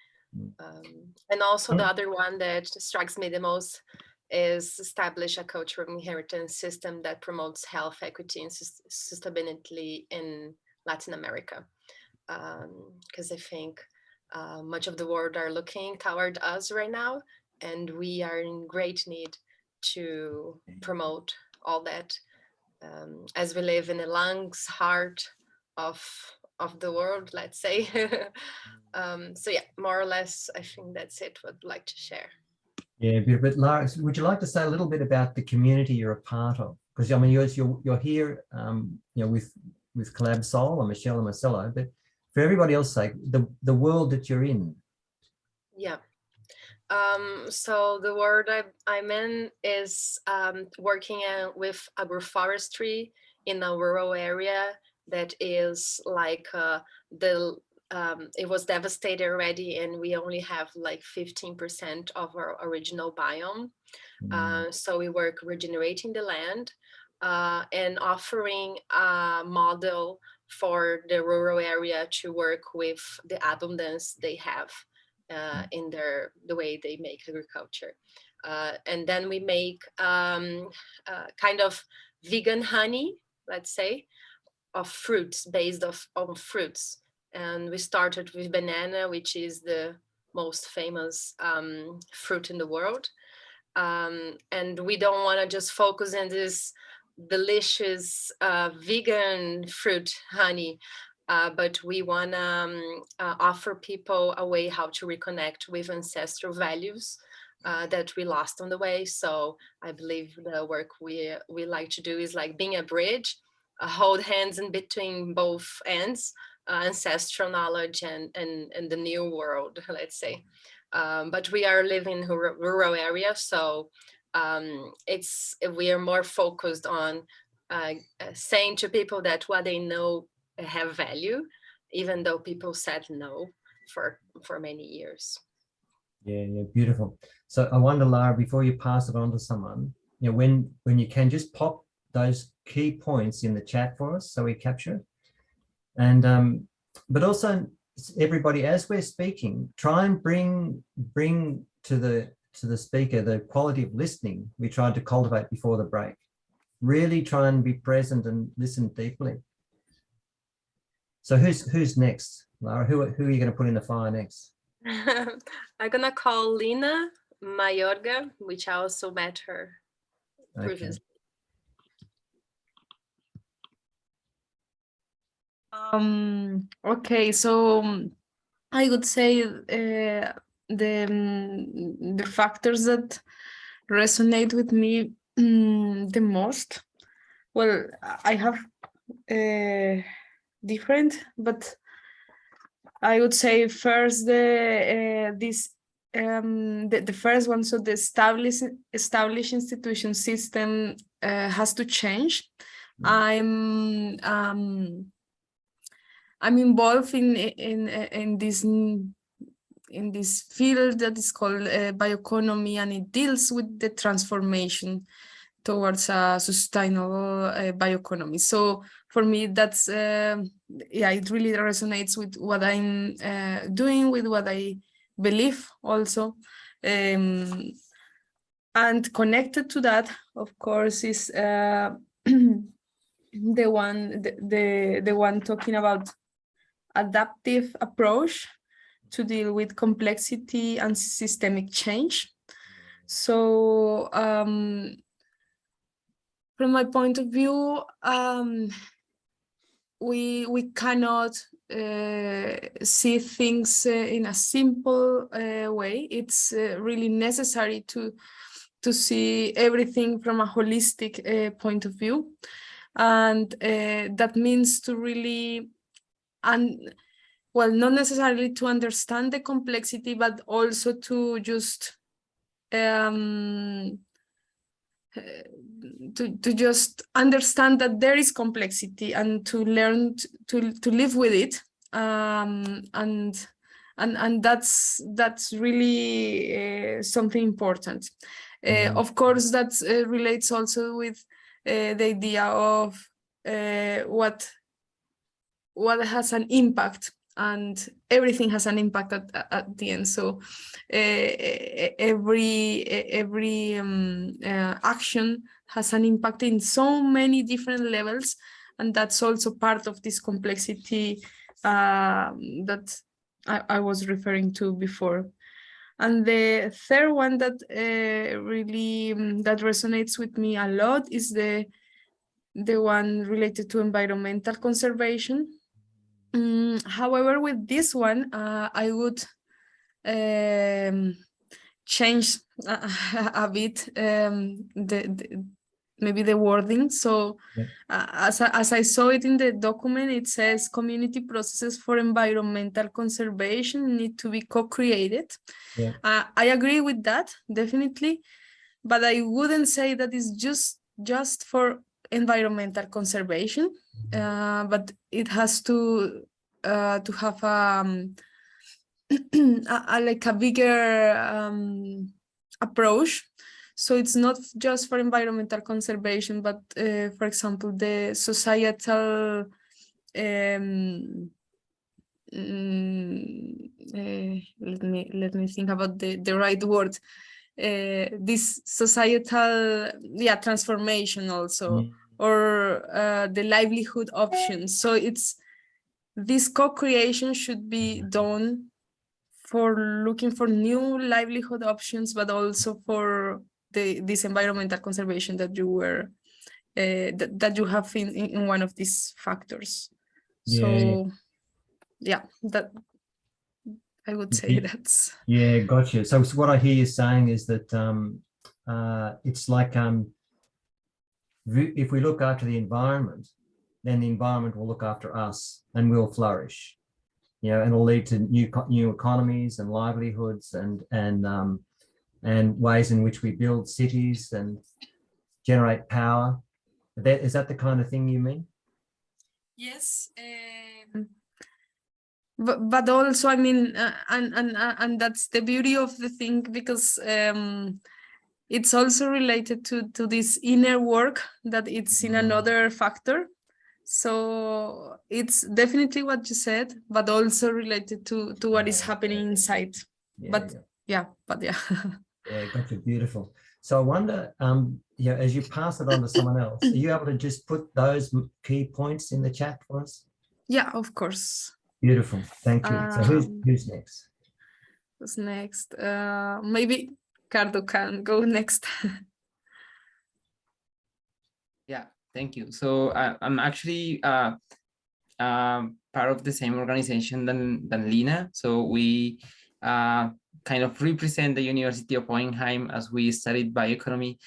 And also the other one that strikes me the most is establish a cultural inheritance system that promotes health, equity, and sustainability in Latin America. Because I think much of the world are looking toward us right now, and we are in great need to promote all that, as we live in the lungs, heart of the world, let's say. So yeah, more or less, I think that's it. What I'd like to share. Yeah, but Lara, would you like to say a little bit about the community you're a part of? Because I mean, you're here, you know, with Collab Soul and Michelle and Marcelo, but for everybody else's sake, the world that you're in. Yeah. So the world I'm in is working with agroforestry in a rural area that is like it was devastated already, and we only have like 15% of our original biome. So we work regenerating the land and offering a model for the rural area to work with the abundance they have in the way they make agriculture. And then we make kind of vegan honey, let's say, of fruits, based on fruits. And we started with banana, which is the most famous fruit in the world. And we don't want to just focus on this delicious vegan fruit honey, but we want to offer people a way how to reconnect with ancestral values that we lost on the way. So I believe the work we like to do is like being a bridge, hold hands in between both ends, ancestral knowledge and the new world, let's say. But we are living in rural area, so we are more focused on saying to people that what they know have value, even though people said no for many years. Yeah, beautiful. So I wonder, Lara, before you pass it on to someone, you know, when you can just pop those key points in the chat for us so we capture it. And but also everybody, as we're speaking, try and bring to the speaker the quality of listening we tried to cultivate before the break. Really try and be present and listen deeply. So who's next, Lara? Who are you going to put in the fire next? I'm gonna call Lina Mayorga, which I also met her previously. Okay, so I would say the factors that resonate with me the most. Well, I have different, but I would say first the first one. So the established institution system has to change. I'm involved in this field that is called bioeconomy, and it deals with the transformation towards a sustainable bioeconomy. So for me, that's it really resonates with what I'm doing, with what I believe also. And connected to that, of course, is the one talking about adaptive approach to deal with complexity and systemic change. So from my point of view, we cannot see things in a simple way. It's really necessary to see everything from a holistic point of view, and that means to really well, not necessarily to understand the complexity, but also to just to just understand that there is complexity and to learn to live with it, and that's really something important. Of course, that relates also with the idea of what has an impact, and everything has an impact at the end. So every action has an impact in so many different levels, and that's also part of this complexity that I was referring to before. And the third one that really that resonates with me a lot is the one related to environmental conservation. However, with this one, I would change a bit maybe the wording. So as I saw it in the document, it says community processes for environmental conservation need to be co-created. Yeah. I agree with that, definitely, but I wouldn't say that it's just for environmental conservation, but it has to have like a bigger approach. So it's not just for environmental conservation, but for example, the societal let me think about the right word. This societal transformation also, or the livelihood options. So it's this co-creation should be done for looking for new livelihood options, but also for this environmental conservation that you were that you have in one of these factors. So that I would say that's gotcha. So what I hear you saying is that it's like if we look after the environment, then the environment will look after us and we'll flourish, and it'll lead to new economies and livelihoods and ways in which we build cities and generate power. Is that the kind of thing you mean? Yes. But also, I mean, and that's the beauty of the thing, because it's also related to this inner work that it's in another factor. So it's definitely what you said, but also related to what is happening inside. Yeah, gotcha. Beautiful. So I wonder, as you pass it on to someone else, are you able to just put those key points in the chat for us? Yeah, of course. Beautiful. Thank you. So who's next? Who's next? Maybe Cardo can go next. Yeah, thank you. So I'm actually part of the same organization than Lina. So we kind of represent the University of Hohenheim, as we studied bioeconomy,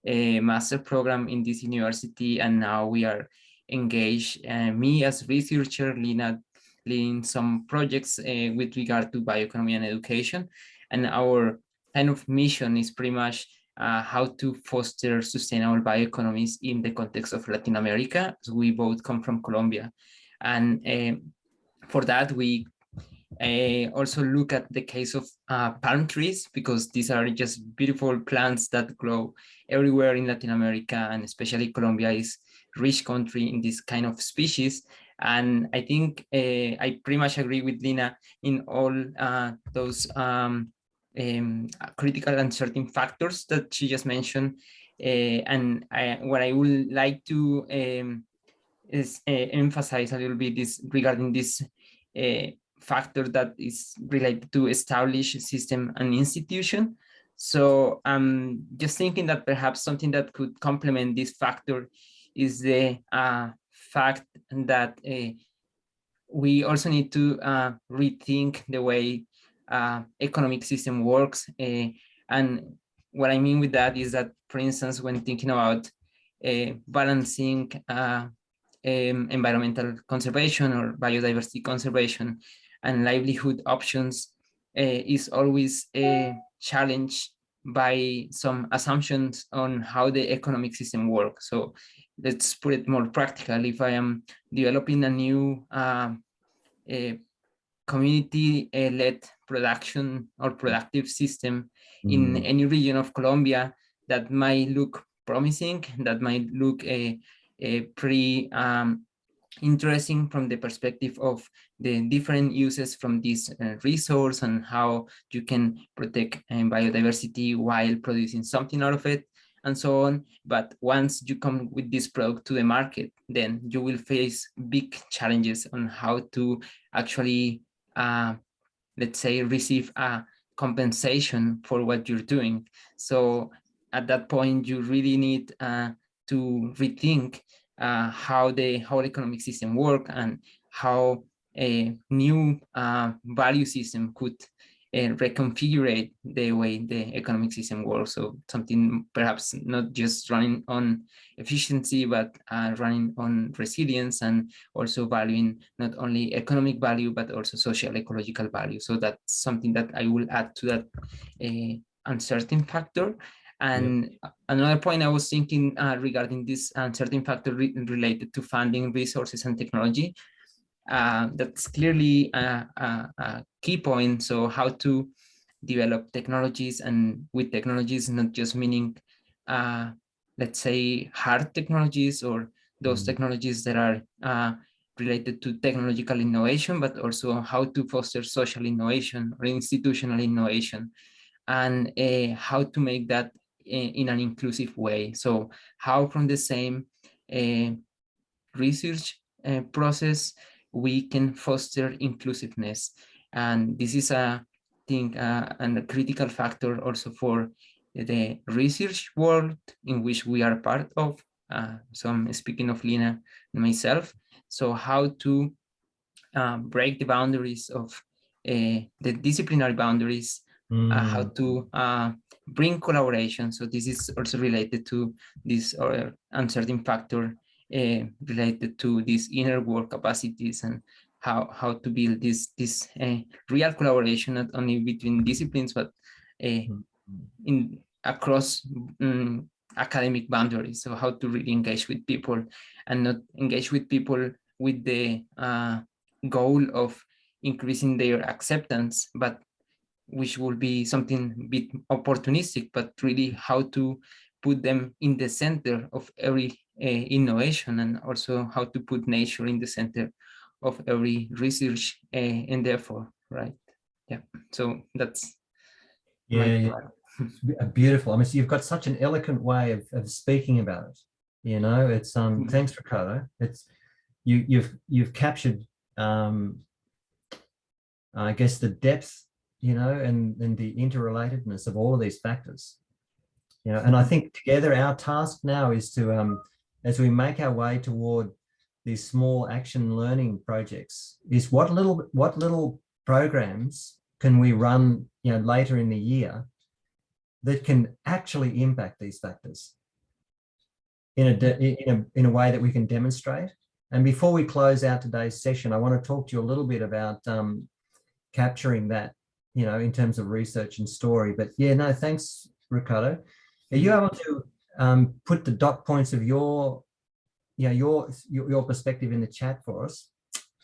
a master program in this university, and now we are engaged, me as researcher, Lina leading some projects with regard to bioeconomy and education. And our kind of mission is pretty much how to foster sustainable bioeconomies in the context of Latin America. So we both come from Colombia. And for that, we also look at the case of palm trees, because these are just beautiful plants that grow everywhere in Latin America, and especially Colombia is a rich country in this kind of species. And I think I pretty much agree with Lina in all those critical and certain factors that she just mentioned. What I would like to is emphasize a little bit is regarding this factor that is related to established system and institution. So I'm just thinking that perhaps something that could complement this factor is the fact that we also need to rethink the way economic system works. And what I mean with that is that, for instance, when thinking about balancing environmental conservation or biodiversity conservation and livelihood options is always challenged by some assumptions on how the economic system works. So let's put it more practical. If I am developing a new community-led production or productive system in any region of Colombia, that might look promising, that might look pretty interesting from the perspective of the different uses from this resource and how you can protect biodiversity while producing something out of it and so on. But once you come with this product to the market, then you will face big challenges on how to actually, let's say, receive a compensation for what you're doing. So at that point, you really need to rethink how the whole economic system work and how a new value system could reconfigure the way the economic system works. So something perhaps not just running on efficiency, but running on resilience and also valuing not only economic value, but also social ecological value. So that's something that I will add to that uncertain factor. And another point I was thinking regarding this uncertain factor related to funding, resources, and technology, that's clearly a key point. So how to develop technologies, and with technologies, not just meaning, let's say, hard technologies or those technologies that are related to technological innovation, but also how to foster social innovation or institutional innovation, and how to make that in an inclusive way. So how from the same research process we can foster inclusiveness. And this is a thing and a critical factor also for the research world in which we are part of. So I'm speaking of Lina and myself. So how to break the boundaries of the disciplinary boundaries, how to bring collaboration. So this is also related to this uncertain factor related to these inner work capacities, and how to build this real collaboration, not only between disciplines, but in across academic boundaries. So how to really engage with people, and not engage with people with the goal of increasing their acceptance, but which will be something a bit opportunistic, but really how to put them in the center of every innovation, and also how to put nature in the center of every research endeavor, right? Yeah, so that's beautiful. I mean, so you've got such an eloquent way of speaking about it. You know, it's thanks, Ricardo. It's you've captured I guess the depth, you know, and the interrelatedness of all of these factors. You know, and I think together our task now is to as we make our way toward these small action learning projects, is what little programs can we run, you know, later in the year that can actually impact these factors in a way that we can demonstrate. And before we close out today's session, I want to talk to you a little bit about capturing that, you know, in terms of research and story. But yeah, no, thanks, Ricardo. Are you able to put the dot points of your perspective in the chat for us,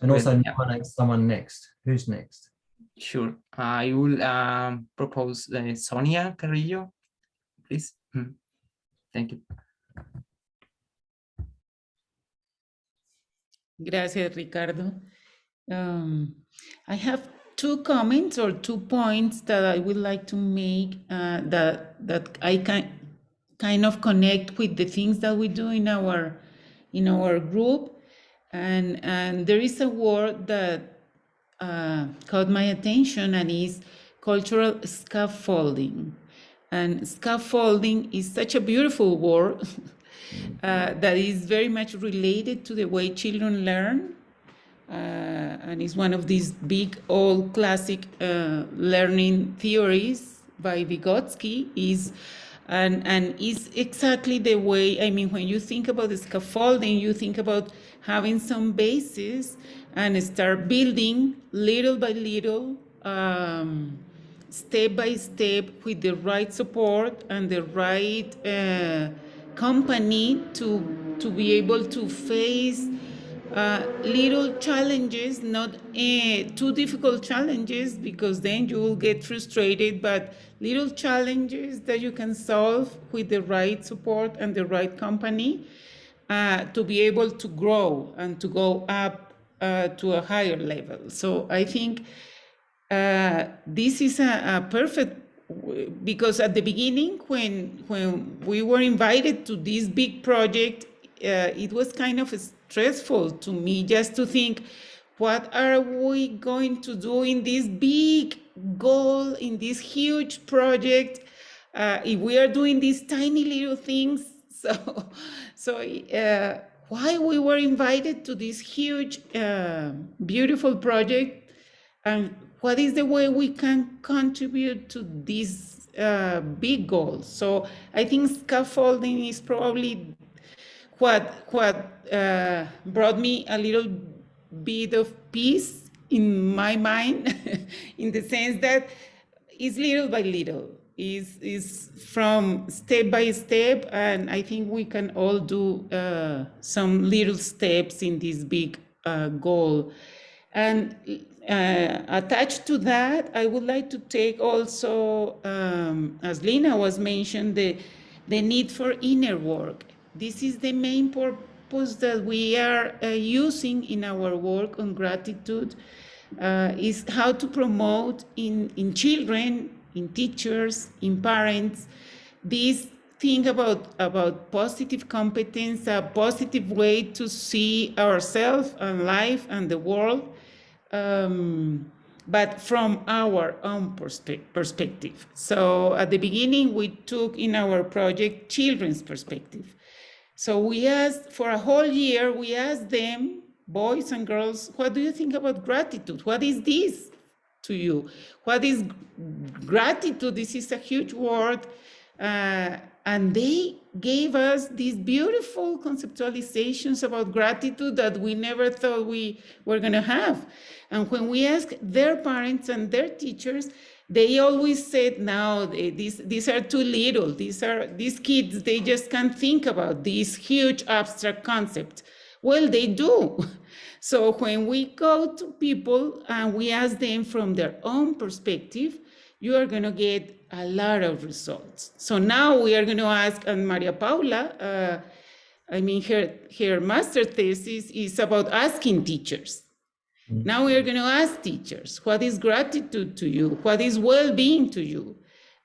and also nominate someone next? Who's next? Sure. I will propose Sonia Carrillo, please. Thank you. Gracias, Ricardo. I have two comments or 2 points that I would like to make that I can kind of connect with the things that we do in our group, and there is a word that caught my attention, and is cultural scaffolding. And scaffolding is such a beautiful word that is very much related to the way children learn. And is one of these big old classic learning theories by Vygotsky and is exactly the way, I mean, when you think about the scaffolding, you think about having some basis and start building little by little, step by step, with the right support and the right company to be able to face little challenges, not too difficult challenges, because then you will get frustrated, but little challenges that you can solve with the right support and the right company to be able to grow and to go up to a higher level. So I think this is a perfect, because at the beginning, when we were invited to this big project, it was kind of stressful to me just to think, what are we going to do in this big goal, in this huge project, if we are doing these tiny little things? So why we were invited to this huge, beautiful project, and what is the way we can contribute to these big goals? So I think scaffolding is probably what brought me a little bit of peace in my mind, in the sense that it's little by little, is from step by step, and I think we can all do some little steps in this big goal. And attached to that, I would like to take also, as Lina was mentioned, the need for inner work. This is the main purpose that we are using in our work on gratitude, is how to promote in children, in teachers, in parents, this thing about positive competence, a positive way to see ourselves and life and the world, but from our own perspective. So at the beginning, we took in our project children's perspective. So we asked, for a whole year, we asked them, boys and girls, what do you think about gratitude? What is this to you? What is gratitude? This is a huge word. And they gave us these beautiful conceptualizations about gratitude that we never thought we were going to have. And when we asked their parents and their teachers, they always said, no, these are too little. These kids, they just can't think about these huge abstract concepts. Well, they do. So when we go to people and we ask them from their own perspective, you are going to get a lot of results. So now we are going to ask, and Maria Paula, her master thesis is about asking teachers. Now we are going to ask teachers, what is gratitude to you? What is well-being to you?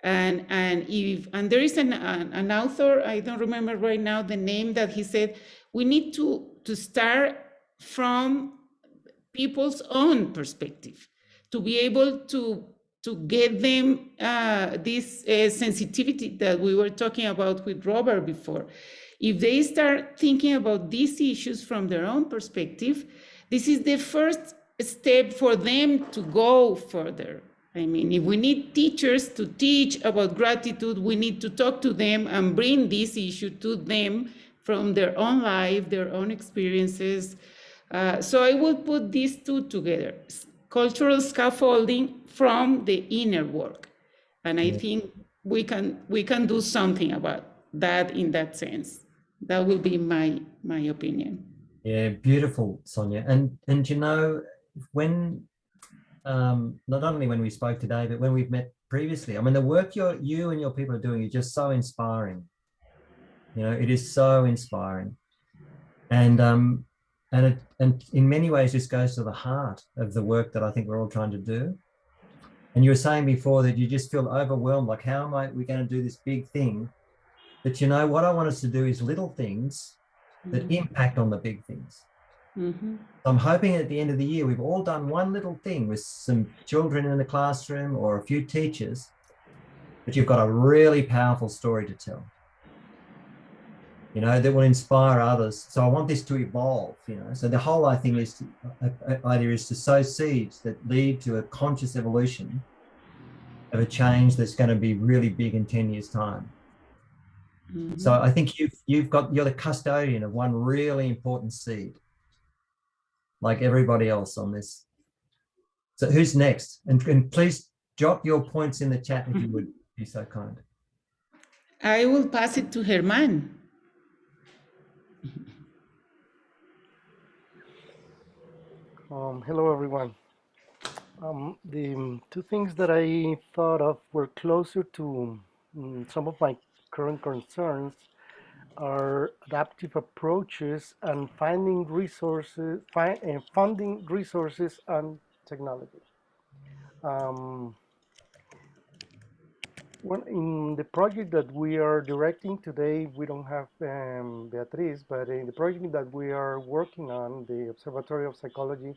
And there is an author, I don't remember right now the name, that he said, we need to start from people's own perspective to be able to get them this sensitivity that we were talking about with Robert before. If they start thinking about these issues from their own perspective, this is the first step for them to go further. I mean, if we need teachers to teach about gratitude, we need to talk to them and bring this issue to them from their own life, their own experiences. So I will put these two together, cultural scaffolding from the inner work. And I think we can do something about that in that sense. That will be my opinion. Yeah, beautiful, Sonia. And you know, when not only when we spoke today, but when we've met previously, I mean, the work you and your people are doing is just so inspiring. You know, it is so inspiring, and in many ways, this goes to the heart of the work that I think we're all trying to do. And you were saying before that you just feel overwhelmed, like, how am we going to do this big thing? But you know, what I want us to do is little things that impact on the big things. Mm-hmm. So I'm hoping at the end of the year, we've all done one little thing with some children in the classroom or a few teachers but you've got a really powerful story to tell, you know, that will inspire others. So I want this to evolve, you know. So the whole idea is to sow seeds that lead to a conscious evolution of a change that's going to be really big in 10 years' time. So I think you're the custodian of one really important seed, like everybody else on this. So who's next? And please jot your points in the chat if you would be so kind. I will pass it to Germán. Hello, everyone. The two things that I thought of were closer to some of my current concerns are adaptive approaches and finding resources, funding resources and technology. In the project that we are directing today, we don't have Beatriz, but in the project that we are working on, the Observatory of Psychology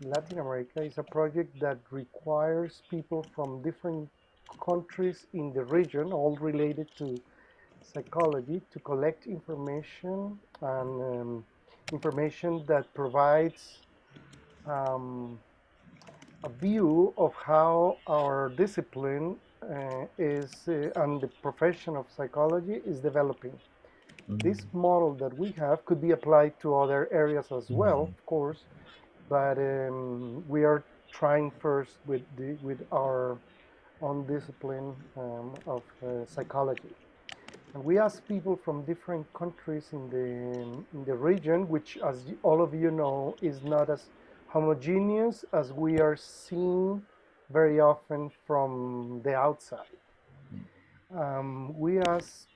in Latin America is a project that requires people from different countries in the region, all related to psychology, to collect information and information that provides a view of how our discipline and the profession of psychology is developing. This model that we have could be applied to other areas as well, of course, but we are trying first with our own discipline of psychology. And we ask people from different countries in the region, which, as all of you know, is not as homogeneous as we are seeing very often from the outside. We ask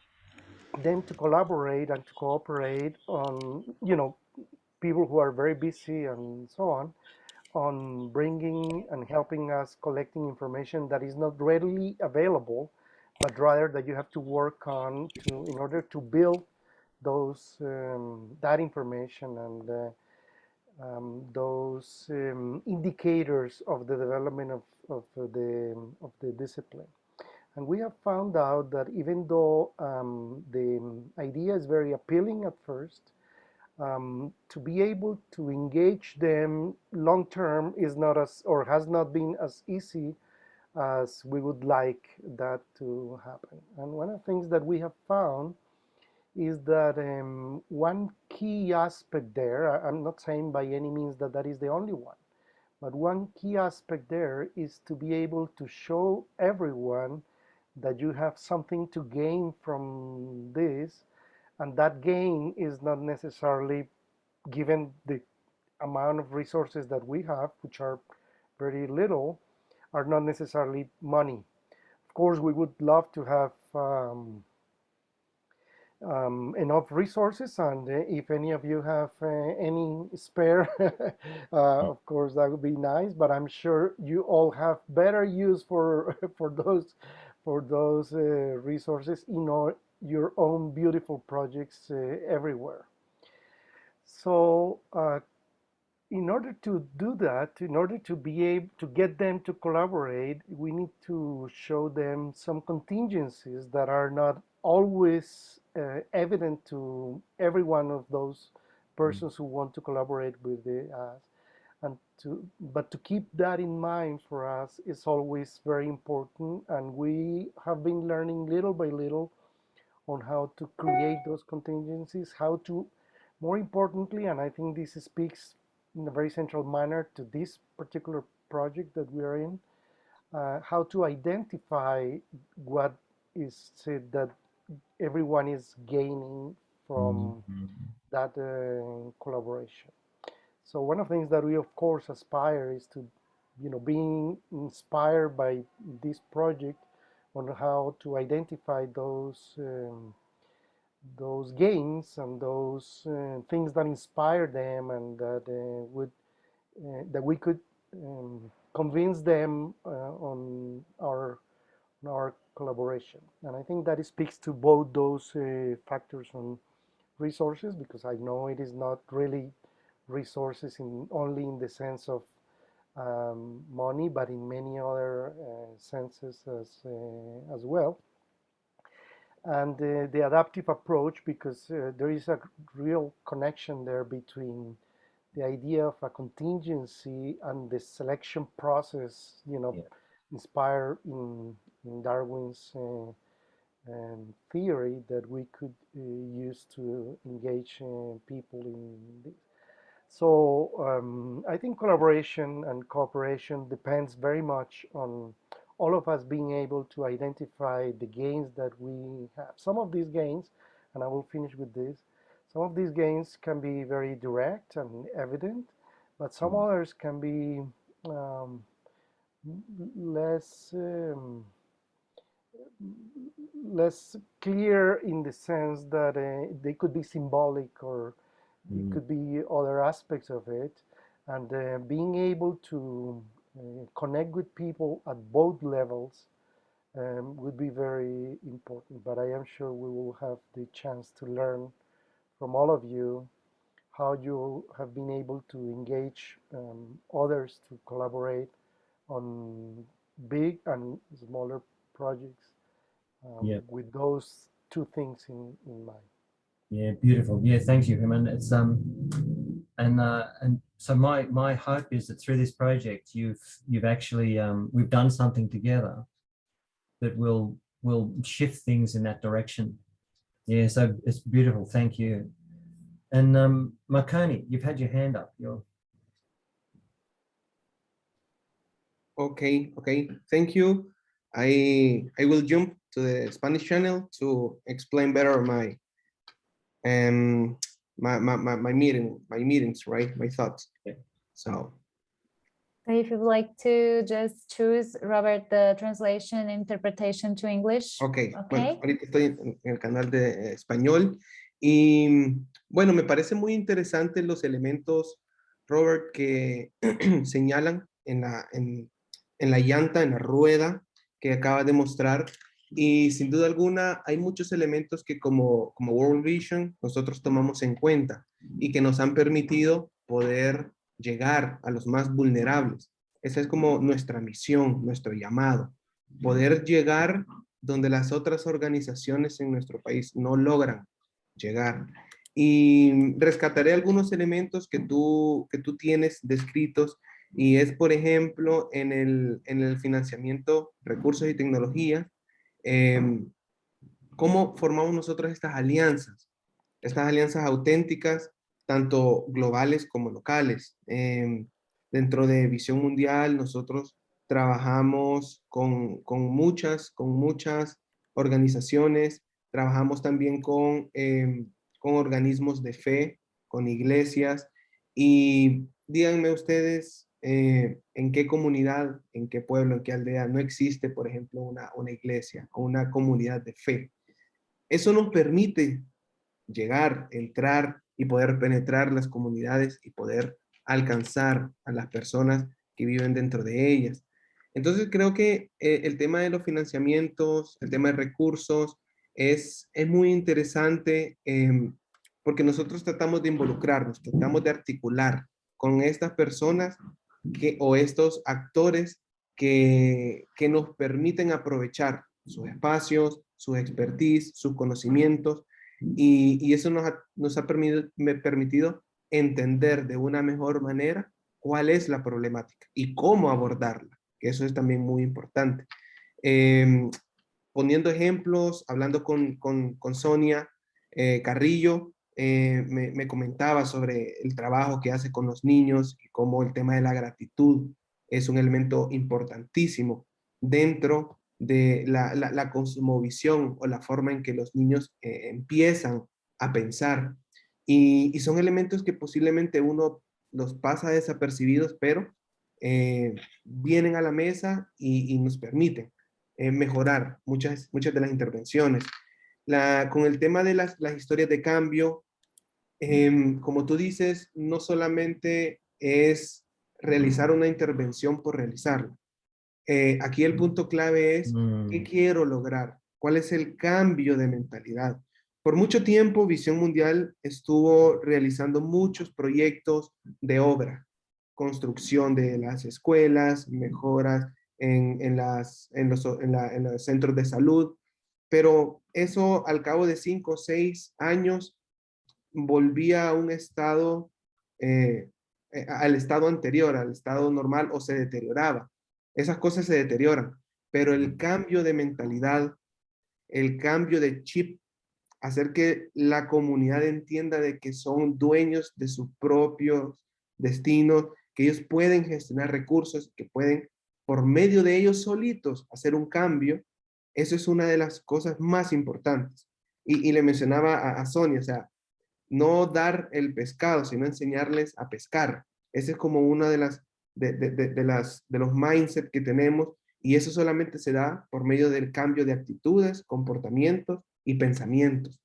them to collaborate and to cooperate on, you know, people who are very busy and so on bringing and helping us collecting information that is not readily available, but rather that you have to work on in order to build those that information and those indicators of the development of the discipline. And we have found out that even though the idea is very appealing at first, to be able to engage them long term is not as, or has not been as easy as we would like that to happen. And one of the things that we have found is that one key aspect there, I'm not saying by any means that that is the only one, but one key aspect there is to be able to show everyone that you have something to gain from this, and that gain is not necessarily, given the amount of resources that we have, which are very little, are not necessarily money. Of course, we would love to have enough resources, and if any of you have any spare, of course that would be nice, but I'm sure you all have better use for those resources in your own beautiful projects everywhere. So in order to do that, in order to be able to get them to collaborate, we need to show them some contingencies that are not always evident to every one of those persons who want to collaborate with us. And but to keep that in mind for us is always very important, and we have been learning little by little on how to create those contingencies, how to, more importantly, and I think this speaks in a very central manner to this particular project that we are in, how to identify what is said that everyone is gaining from that collaboration. So one of the things that we of course aspire is to, you know, being inspired by this project on how to identify those gains and those things that inspire them, and that that we could convince them on our collaboration. And I think that it speaks to both those factors on resources, because I know it is not really resources only in the sense of money, but in many other senses as well. And the adaptive approach, because there is a real connection there between the idea of a contingency and the selection process, inspired in Darwin's theory that we could use to engage people in this. So I think collaboration and cooperation depends very much on all of us being able to identify the gains that we have. Some of these gains, and I will finish with this, some of these gains can be very direct and evident, but some others can be less less clear in the sense that they could be symbolic, or it could be other aspects of it. And being able to connect with people at both levels would be very important. But I am sure we will have the chance to learn from all of you how you have been able to engage others to collaborate on big and smaller projects with those two things in mind. Yeah, beautiful. Yeah, thank you, Herman. It's and so my hope is that through this project you've actually we've done something together that will shift things in that direction. Yeah, so it's beautiful. Thank you. And Marconi, you've had your hand up. Okay, thank you. I will jump to the Spanish channel to explain better my meetings, right? My thoughts. Yeah. So if you'd like to just choose, Robert, the translation interpretation to English. Okay. Bueno, ahorita estoy en el canal de español y bueno, me parece muy interesante los elementos, Robert, que señalan en la llanta, en la rueda que acaba de mostrar. Y sin duda alguna hay muchos elementos que como World Vision nosotros tomamos en cuenta y que nos han permitido poder llegar a los más vulnerables. Esa es como nuestra misión, nuestro llamado. Poder llegar donde las otras organizaciones en nuestro país no logran llegar. Y rescataré algunos elementos que tú tienes descritos y es, por ejemplo, en el financiamiento, recursos y tecnología, cómo formamos nosotros estas alianzas auténticas, tanto globales como locales. Dentro de Visión Mundial, nosotros trabajamos con muchas organizaciones, trabajamos también con organismos de fe, con iglesias, y díganme ustedes en qué comunidad, en qué pueblo, en qué aldea no existe, por ejemplo, una iglesia o una comunidad de fe. Eso nos permite llegar, entrar y poder penetrar las comunidades y poder alcanzar a las personas que viven dentro de ellas. Entonces creo que el tema de los financiamientos, el tema de recursos es muy interesante porque nosotros tratamos de involucrarnos, tratamos de articular con estas personas o estos actores que nos permiten aprovechar sus espacios, sus expertise, sus conocimientos, y eso nos ha permitido entender de una mejor manera cuál es la problemática y cómo abordarla, que eso es también muy importante. Poniendo ejemplos, hablando con Sonia Carrillo, me comentaba sobre el trabajo que hace con los niños y cómo el tema de la gratitud es un elemento importantísimo dentro de la cosmovisión o la forma en que los niños empiezan a pensar. Y son elementos que posiblemente uno los pasa desapercibidos, pero vienen a la mesa y nos permiten mejorar muchas de las intervenciones. Con el tema de las historias de cambio, como tú dices, no solamente es realizar una intervención por realizarla. Aquí el punto clave es ¿qué quiero lograr? ¿Cuál es el cambio de mentalidad? Por mucho tiempo, Visión Mundial estuvo realizando muchos proyectos de obra. construcción de las escuelas, mejoras en los centros de salud, pero eso al cabo de 5 o 6 años volvía a un estado, al estado anterior, al estado normal, o se deterioraba. Esas cosas se deterioran, pero el cambio de mentalidad, el cambio de chip, hacer que la comunidad entienda de que son dueños de sus propios destinos, que ellos pueden gestionar recursos, que pueden por medio de ellos solitos hacer un cambio, eso es una de las cosas más importantes. Y le mencionaba a Sonia, o sea, no dar el pescado, sino enseñarles a pescar. Ese es como una de los mindset que tenemos, y eso solamente se da por medio del cambio de actitudes, comportamientos y pensamientos.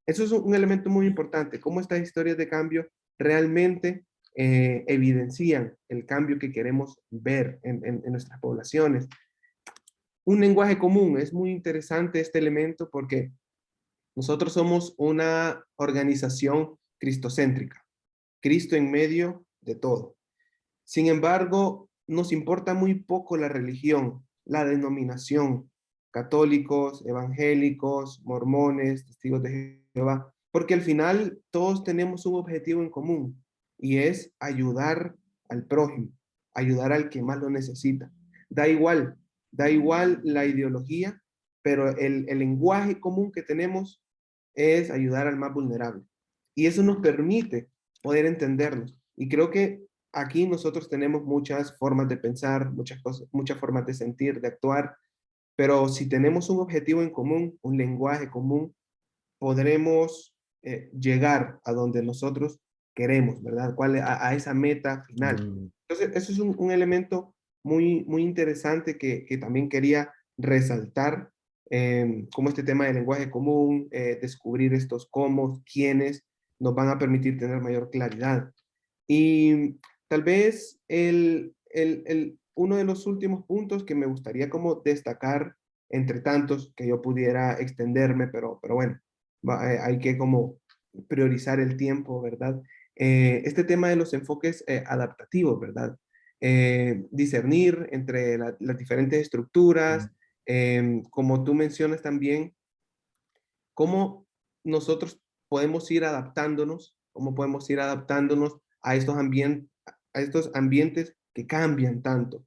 Eso es un elemento muy importante, cómo estas historias de cambio realmente evidencian el cambio que queremos ver en nuestras poblaciones. Un lenguaje común, es muy interesante este elemento porque nosotros somos una organización cristocéntrica, Cristo en medio de todo. Sin embargo, nos importa muy poco la religión, la denominación, católicos, evangélicos, mormones, testigos de Jehová, porque al final todos tenemos un objetivo en común y es ayudar al prójimo, ayudar al que más lo necesita. Da igual la ideología, pero el lenguaje común que tenemos es ayudar al más vulnerable. Y eso nos permite poder entendernos. Y creo que aquí nosotros tenemos muchas formas de pensar, muchas cosas, muchas formas de sentir, de actuar, pero si tenemos un objetivo en común, un lenguaje común, podremos llegar a donde nosotros queremos, ¿verdad? A esa meta final. Entonces, eso es un elemento muy, muy interesante que también quería resaltar, como este tema del lenguaje común, descubrir estos cómo, quiénes, nos van a permitir tener mayor claridad. Y tal vez uno de los últimos puntos que me gustaría como destacar, entre tantos que yo pudiera extenderme, pero bueno, hay que como priorizar el tiempo, ¿verdad? Este tema de los enfoques adaptativos, ¿verdad? Discernir entre las diferentes estructuras, como tú mencionas también, cómo nosotros podemos ir adaptándonos, cómo podemos ir adaptándonos a estos ambientes que cambian tanto.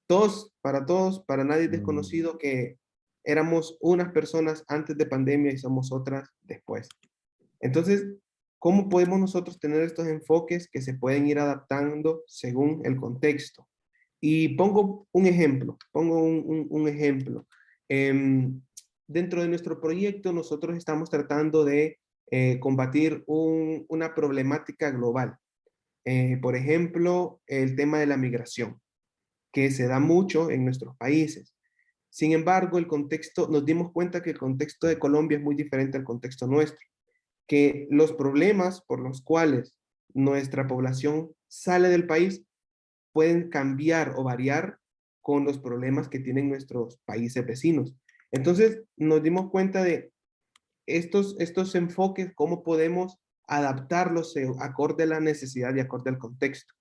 Todos, para nadie es desconocido que éramos unas personas antes de pandemia y somos otras después. Entonces, ¿cómo podemos nosotros tener estos enfoques que se pueden ir adaptando según el contexto? Y pongo un ejemplo, dentro de nuestro proyecto nosotros estamos tratando de combatir una problemática global. Por ejemplo, el tema de la migración, que se da mucho en nuestros países. Sin embargo, nos dimos cuenta que el contexto de Colombia es muy diferente al contexto nuestro, que los problemas por los cuales nuestra población sale del país pueden cambiar o variar con los problemas que tienen nuestros países vecinos. Entonces, nos dimos cuenta de estos enfoques, cómo podemos adaptarlos acorde a la necesidad y acorde al contexto.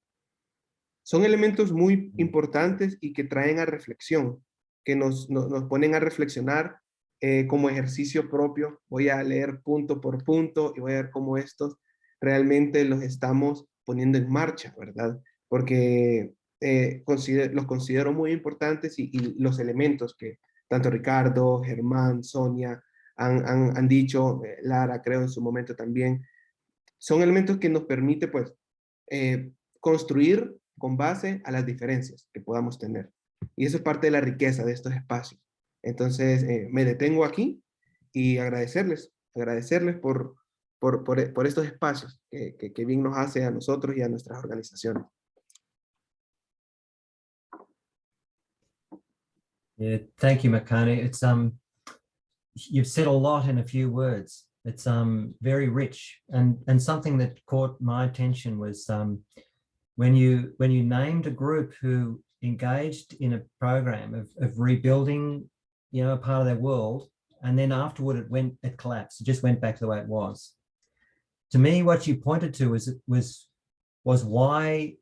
Son elementos muy importantes y que traen a reflexión, que nos ponen a reflexionar como ejercicio propio. Voy a leer punto por punto y voy a ver cómo estos realmente los estamos poniendo en marcha, ¿verdad? Porque los considero muy importantes y los elementos que tanto Ricardo, Germán, Sonia han dicho, Lara creo en su momento también, son elementos que nos permite pues construir con base a las diferencias que podamos tener. Y eso es parte de la riqueza de estos espacios. Entonces, me detengo aquí y agradecerles por estos espacios que bien nos hace a nosotros y a nuestras organizaciones. Yeah, thank you, Makani. It's you've said a lot in a few words. It's very rich, and something that caught my attention was when you named a group who engaged in a program of rebuilding, you know, a part of their world, and then afterward it collapsed. It just went back to the way it was. To me, what you pointed to was why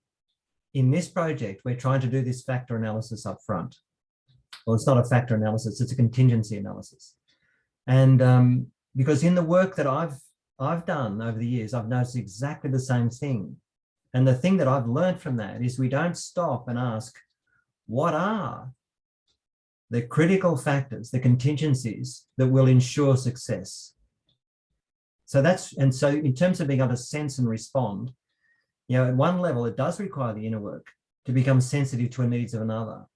in this project, we're trying to do this factor analysis up front. Well, it's not a factor analysis, it's a contingency analysis. And because in the work that I've done over the years, I've noticed exactly the same thing. And the thing that I've learned from that is we don't stop and ask, what are the critical factors, the contingencies that will ensure success? So so in terms of being able to sense and respond, you know, at one level, it does require the inner work to become sensitive to the needs of another.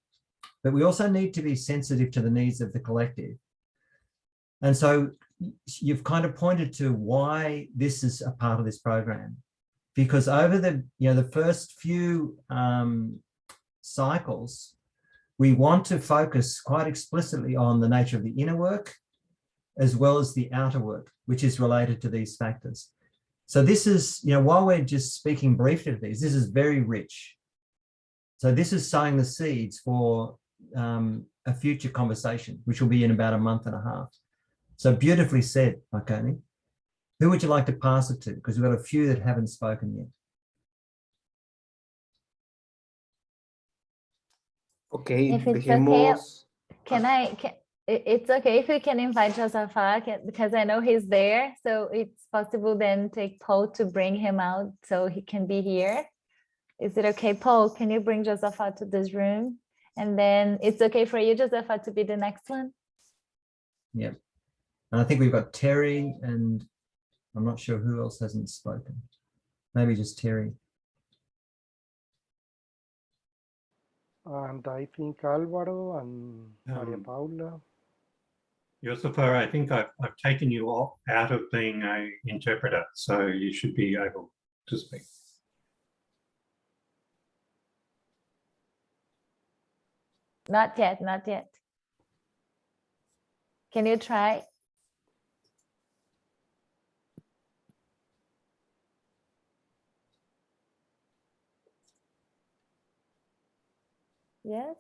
But we also need to be sensitive to the needs of the collective. And so you've kind of pointed to why this is a part of this program, because over the first few cycles, we want to focus quite explicitly on the nature of the inner work as well as the outer work, which is related to these factors. So this is, you know, while we're just speaking briefly of these, this is very rich. So this is sowing the seeds for a future conversation, which will be in about a month and a half. So beautifully said, Marconi. Who would you like to pass it to? Because we've got a few that haven't spoken yet. Okay, If it's dejemos. okay, it's okay if we can invite Josaphat, because I know he's there. So it's possible then take Paul to bring him out so he can be here. Is it okay, Paul? Can you bring Josaphat to this room? And then it's okay for you, Josaphat, to be the next one? Yeah. And I think we've got Terry, and I'm not sure who else hasn't spoken. Maybe just Terry. And I think Alvaro and Maria Paula. Josepha, I think I've taken you all out of being an interpreter, so you should be able to speak. Not yet, not yet. Can you try? Yes.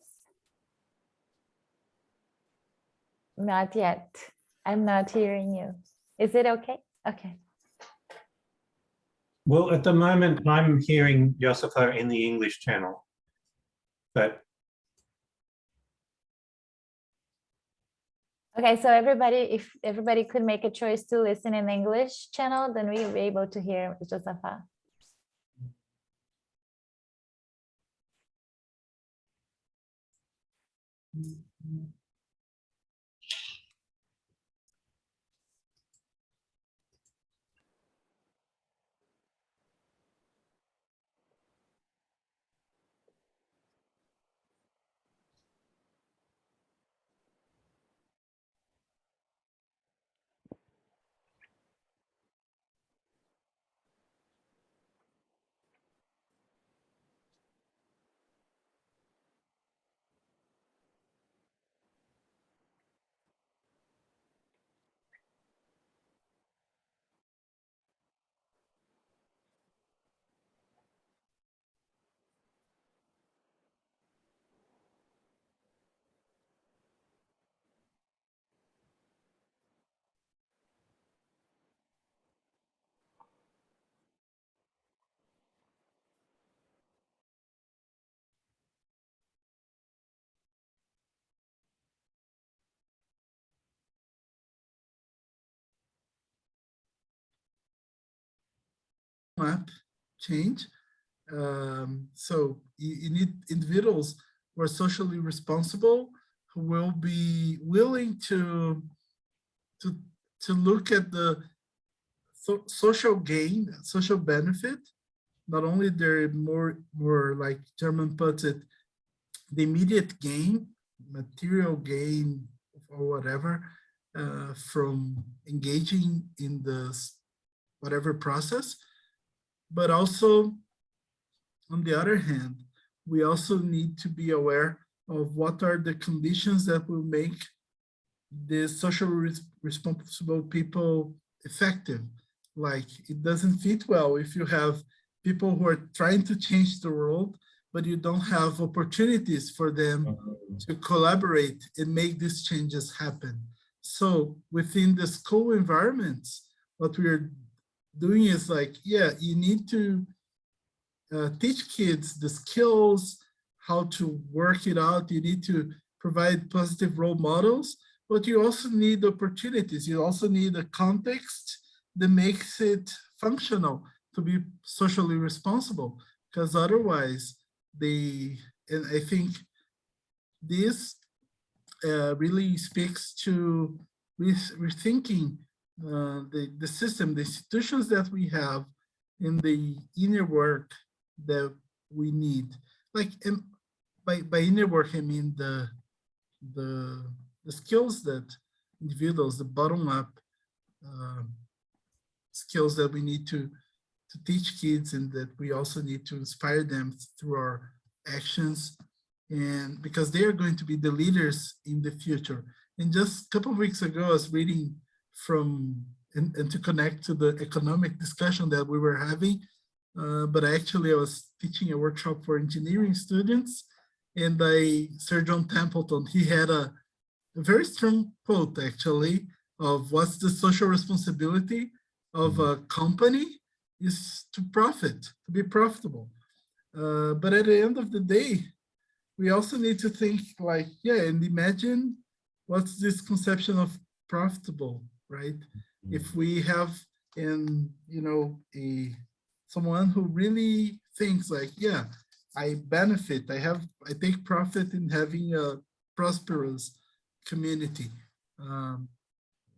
Not yet. I'm not hearing you. Is it okay? Okay. Well, at the moment, I'm hearing Josepha in the English channel, but Okay, so everybody, if everybody could make a choice to listen in English channel, then we'll be able to hear Josaphat. map change. So you need individuals who are socially responsible, who will be willing to look at the social gain, social benefit, not only their more like German puts it, the immediate gain, material gain or whatever, from engaging in this whatever process. But also, on the other hand, we also need to be aware of what are the conditions that will make the socially responsible people effective. Like, it doesn't fit well if you have people who are trying to change the world, but you don't have opportunities for them to collaborate and make these changes happen. So within the school environments, what we're doing is like, yeah, you need to teach kids the skills, how to work it out. You need to provide positive role models, but you also need opportunities. You also need a context that makes it functional to be socially responsible, because otherwise and I think this really speaks to rethinking the system, the institutions that we have, in the inner work that we need. Like, and by inner work, I mean the skills that individuals, the bottom up skills that we need to teach kids, and that we also need to inspire them through our actions, and because they are going to be the leaders in the future. And just a couple of weeks ago, I was reading from, and to connect to the economic discussion that we were having, but I was teaching a workshop for engineering students, and by Sir John Templeton, he had a very strong quote, actually, of what's the social responsibility of a company is to profit, to be profitable. But at the end of the day, we also need to think like, yeah, and imagine what's this conception of profitable, right? If we have, someone who really thinks like, yeah, I benefit, I take profit in having a prosperous community.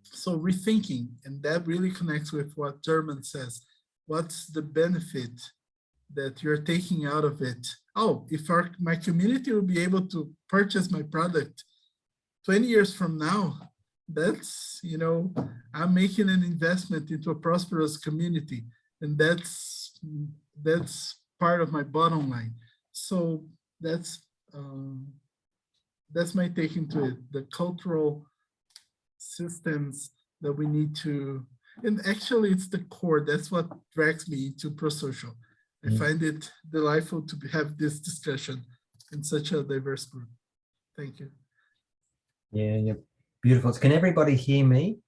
So rethinking, and that really connects with what German says. What's the benefit that you're taking out of it? Oh, if my community will be able to purchase my product 20 years from now, that's, I'm making an investment into a prosperous community, and that's part of my bottom line. So that's my take into it, the cultural systems that we need to, and actually it's the core, that's what drags me into prosocial. I find it delightful to have this discussion in such a diverse group. Thank you. Yeah, you're beautiful. Can everybody hear me?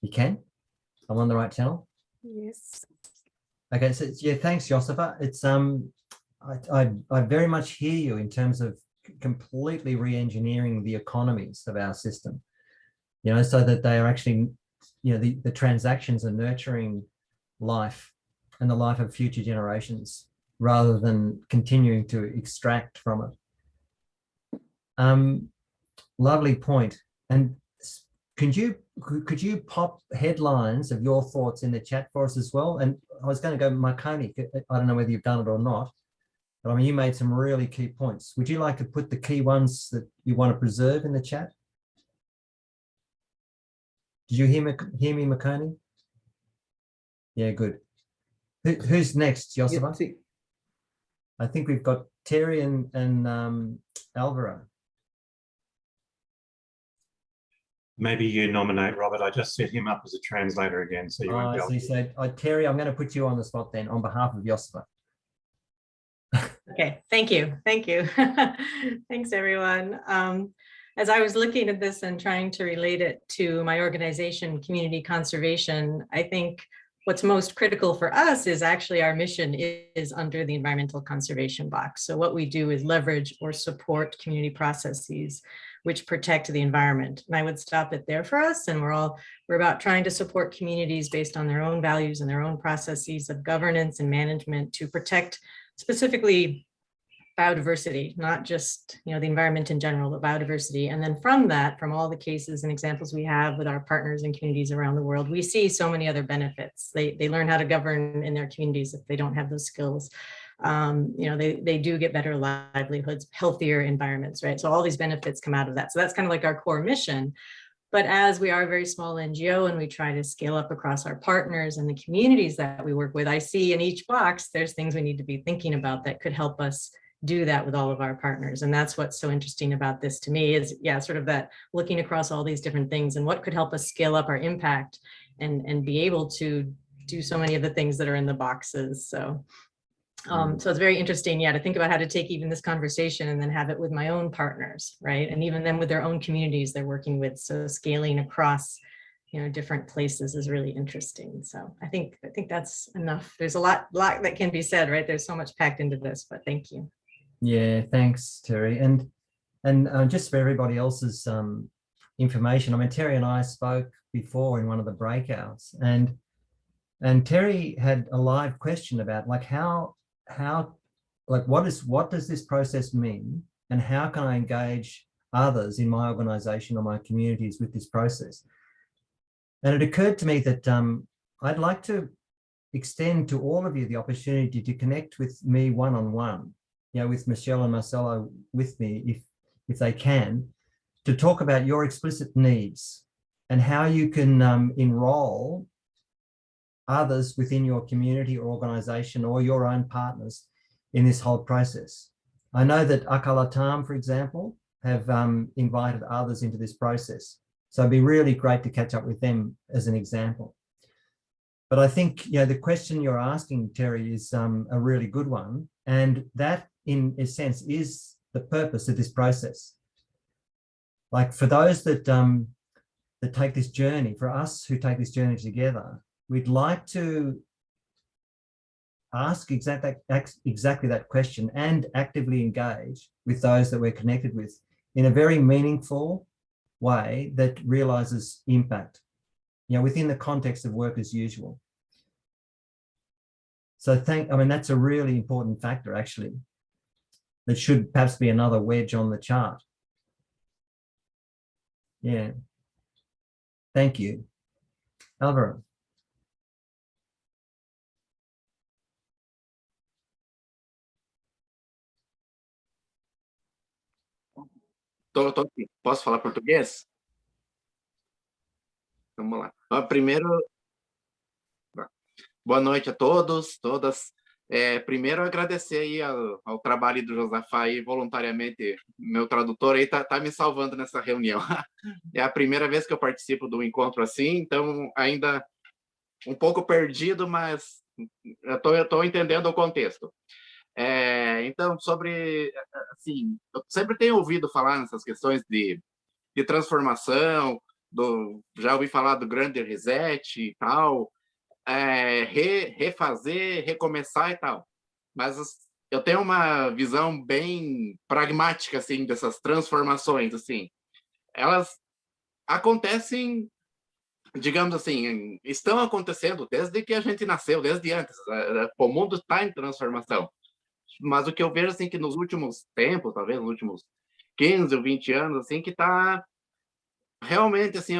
You can? I'm on the right channel? Yes. Okay, so yeah, thanks, Josipa. It's I very much hear you in terms of completely re-engineering the economies of our system, so that they are actually, the transactions are nurturing life and the life of future generations rather than continuing to extract from it. Lovely point. And could you pop headlines of your thoughts in the chat for us as well? And I was going to go, Marconi, I don't know whether you've done it or not, but I mean, you made some really key points. Would you like to put the key ones that you want to preserve in the chat? Did you hear me, Marconi? Yeah, good. Who's next, Josipa? Yeah, I think we've got Terry and Alvaro. Maybe you nominate Robert. I just set him up as a translator again, so you won't be able to. So Terry, I'm going to put you on the spot then on behalf of Josipa. Okay, thank you. Thanks, everyone. As I was looking at this and trying to relate it to my organization, Community Conservation, I think what's most critical for us is actually our mission is under the environmental conservation box. So what we do is leverage or support community processes which protect the environment. And I would stop it there for us. And we're about trying to support communities based on their own values and their own processes of governance and management to protect specifically biodiversity, not just the environment in general, but biodiversity. And then from that, from all the cases and examples we have with our partners and communities around the world, we see so many other benefits. They learn how to govern in their communities if they don't have those skills. They do get better livelihoods, healthier environments, right? So all these benefits come out of that. So that's kind of like our core mission. But as we are a very small NGO and we try to scale up across our partners and the communities that we work with, I see in each box, there's things we need to be thinking about that could help us do that with all of our partners. And that's what's so interesting about this to me is, sort of that looking across all these different things and what could help us scale up our impact and be able to do so many of the things that are in the boxes. So it's very interesting, to think about how to take even this conversation and then have it with my own partners, right? And even then with their own communities they're working with. So scaling across different places is really interesting. So I think that's enough. There's a lot that can be said, right? There's so much packed into this, but thank you. Yeah, thanks, Terry. And just for everybody else's information, I mean, Terry and I spoke before in one of the breakouts, and Terry had a live question about like what does this process mean, and how can I engage others in my organization or my communities with this process? And it occurred to me that I'd like to extend to all of you the opportunity to connect with me one-on-one, with Michelle and Marcelo with me, if they can, to talk about your explicit needs and how you can enroll others within your community or organization or your own partners in this whole process. I know that Akalatam, for example, have invited others into this process. So it'd be really great to catch up with them as an example. But I think the question you're asking, Terry, is a really good one. And that, in a sense, is the purpose of this process. Like for those that take this journey, for us who take this journey together, we'd like to ask exactly that question and actively engage with those that we're connected with in a very meaningful way that realizes impact, within the context of work as usual. So that's a really important factor, actually, that should perhaps be another wedge on the chart. Yeah. Thank you. Alvaro. Tô aqui. Posso falar português? Vamos lá. Primeiro, boa noite a todos, todas. Primeiro, agradecer aí ao trabalho do Josafá aí, voluntariamente. Meu tradutor aí tá me salvando nessa reunião. É a primeira vez que eu participo do encontro assim, então ainda um pouco perdido, mas eu tô entendendo o contexto. Então, assim, eu sempre tenho ouvido falar nessas questões de transformação, já ouvi falar do grande reset e tal, refazer, recomeçar e tal. Mas eu tenho uma visão bem pragmática, assim, dessas transformações, assim. Elas acontecem, digamos assim, estão acontecendo desde que a gente nasceu, desde antes. O mundo está em transformação. Mas o que eu vejo, assim, que nos últimos tempos, talvez nos últimos 15 ou 20 anos, assim, que está realmente, assim,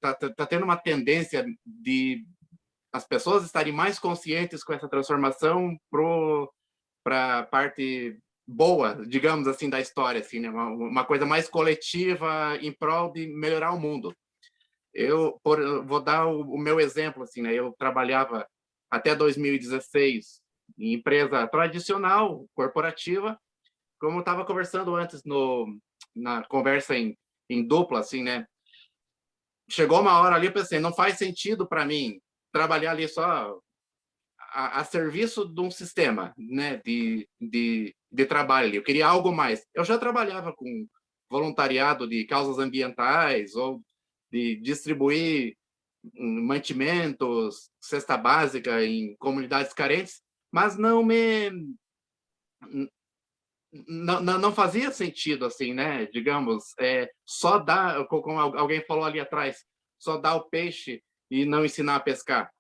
tá tendo uma tendência de as pessoas estarem mais conscientes com essa transformação para a parte boa, digamos assim, da história, assim, né? Uma coisa mais coletiva em prol de melhorar o mundo. Eu vou dar o meu exemplo, assim, né? Eu trabalhava até 2016 em empresa tradicional, corporativa, como eu estava conversando antes na conversa em dupla, assim, né? Chegou uma hora ali, eu pensei, não faz sentido para mim trabalhar ali só a serviço de um sistema, né, de trabalho ali. Eu queria algo mais. Eu já trabalhava com voluntariado de causas ambientais ou de distribuir mantimentos, cesta básica em comunidades carentes, mas não fazia sentido, assim, né? Digamos, só dar, como alguém falou ali atrás, só dar o peixe e não ensinar a pescar.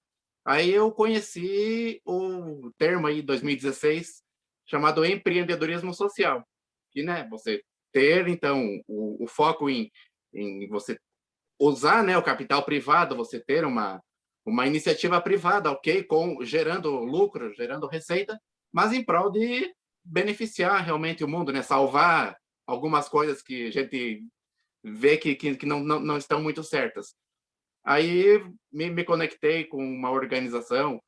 Aí eu conheci o termo aí, 2016, chamado empreendedorismo social, que, né, você ter, então, o foco em você usar, né, o capital privado, você ter uma iniciativa privada, ok, gerando lucro, gerando receita, mas em prol de beneficiar realmente o mundo, né, salvar algumas coisas que a gente vê que não estão muito certas. Aí me conectei com uma organização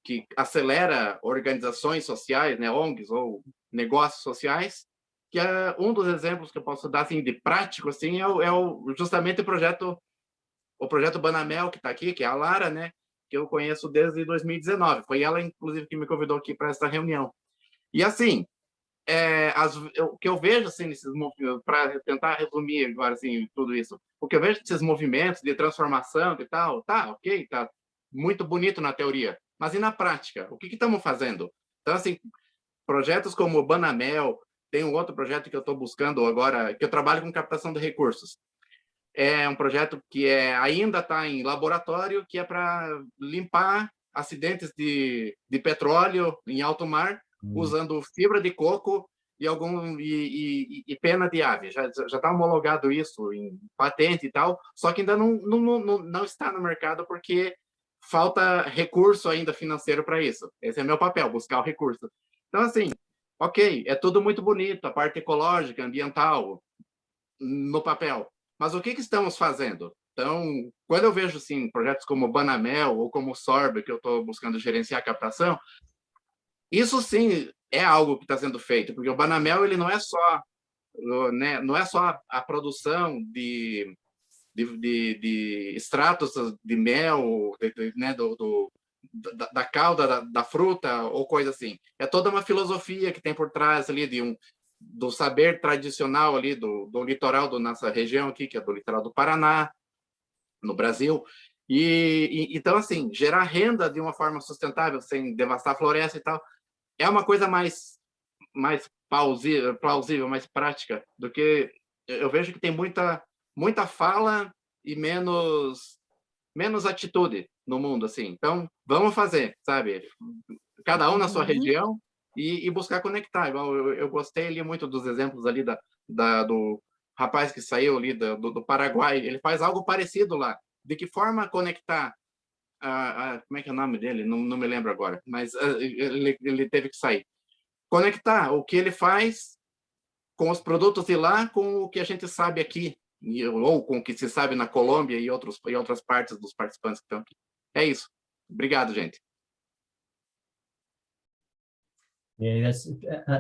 que acelera organizações sociais, né, ONGs ou negócios sociais, que é um dos exemplos que eu posso dar assim de prático, assim, justamente o projeto Banamel, que está aqui, que é a Lara, né, que eu conheço desde 2019. Foi ela, inclusive, que me convidou aqui para essa reunião. E assim, o que eu vejo assim nesses movimentos, para tentar resumir agora assim tudo isso, o que eu vejo nesses movimentos de transformação e tal, tá, ok, tá muito bonito na teoria, mas e na prática? O que estamos fazendo? Então, assim, projetos como o Banamel, tem um outro projeto que eu estou buscando agora, que eu trabalho com captação de recursos. É um projeto que ainda está em laboratório, que é para limpar acidentes de petróleo em alto mar, usando fibra de coco e pena de ave. Já está homologado isso em patente e tal, só que ainda não está no mercado porque falta recurso ainda financeiro para isso. Esse é meu papel, buscar o recurso. Então, assim, ok, é tudo muito bonito, a parte ecológica, ambiental, no papel. Mas o que estamos fazendo? Então, quando eu vejo assim, projetos como o Banamel ou como o Sorb, que eu estou buscando gerenciar a captação, isso sim é algo que está sendo feito, porque o Banamel ele não é só, né, não é só a produção de extratos de mel, né, da cauda da fruta ou coisa assim. É toda uma filosofia que tem por trás ali do saber tradicional ali do litoral da nossa região aqui, que é do litoral do Paraná, no Brasil. Então, assim, gerar renda de uma forma sustentável, sem devastar a floresta e tal, é uma coisa mais plausível, mais prática, do que eu vejo que tem muita fala e menos atitude no mundo, assim. Então, vamos fazer, sabe? Cada um na sua região e buscar conectar. Igual eu gostei ali muito dos exemplos ali do rapaz que saiu ali do Paraguai. Ele faz algo parecido lá. De que forma conectar como é que é o nome dele? Não me lembro agora, mas ele teve que sair. Conectar o que ele faz com os produtos de lá com o que a gente sabe aqui, ou com o que se sabe na Colômbia e outras partes dos participantes que estão aqui. É isso. Obrigado, gente. Yeah,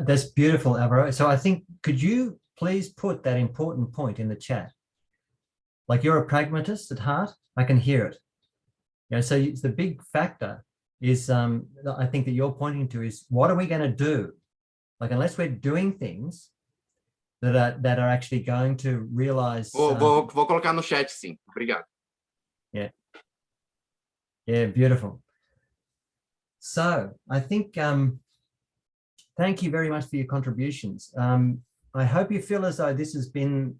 that's beautiful, Alvaro. So I think, could you please put that important point in the chat? Like, you're a pragmatist at heart. I can hear it. So the big factor is, I think that you're pointing to is, what are we going to do? Like, unless we're doing things that are actually going to realize. Vou colocar no chat, sim. Obrigado. Yeah. Yeah, beautiful. So I think, thank you very much for your contributions. I hope you feel as though this has been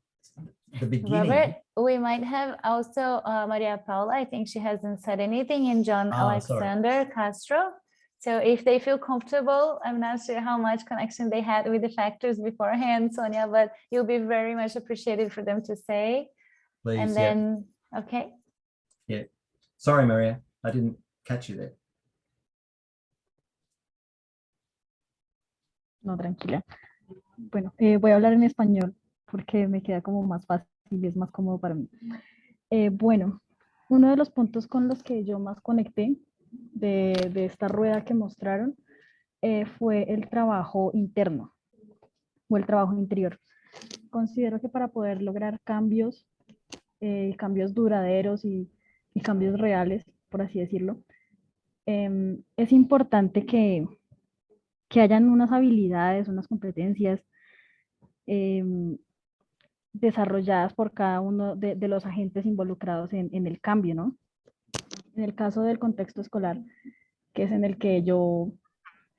the beginning. Robert, we might have also Maria Paula. I think she hasn't said anything, and John Alexander Castro. So if they feel comfortable, I'm not sure how much connection they had with the factors beforehand, Sonia, but you'll be very much appreciated for them to say. Please, and then, okay. Yeah. Sorry, Maria, I didn't catch you there. No, tranquila. Bueno, voy a hablar en español porque me queda como más fácil y es más cómodo para mí. Bueno, uno de los puntos con los que yo más conecté de esta rueda que mostraron fue el trabajo interno o el trabajo interior. Considero que para poder lograr cambios duraderos y cambios reales, por así decirlo, es importante que hayan unas habilidades, unas competencias desarrolladas por cada uno de los agentes involucrados en el cambio, ¿no? En el caso del contexto escolar, que es en el que yo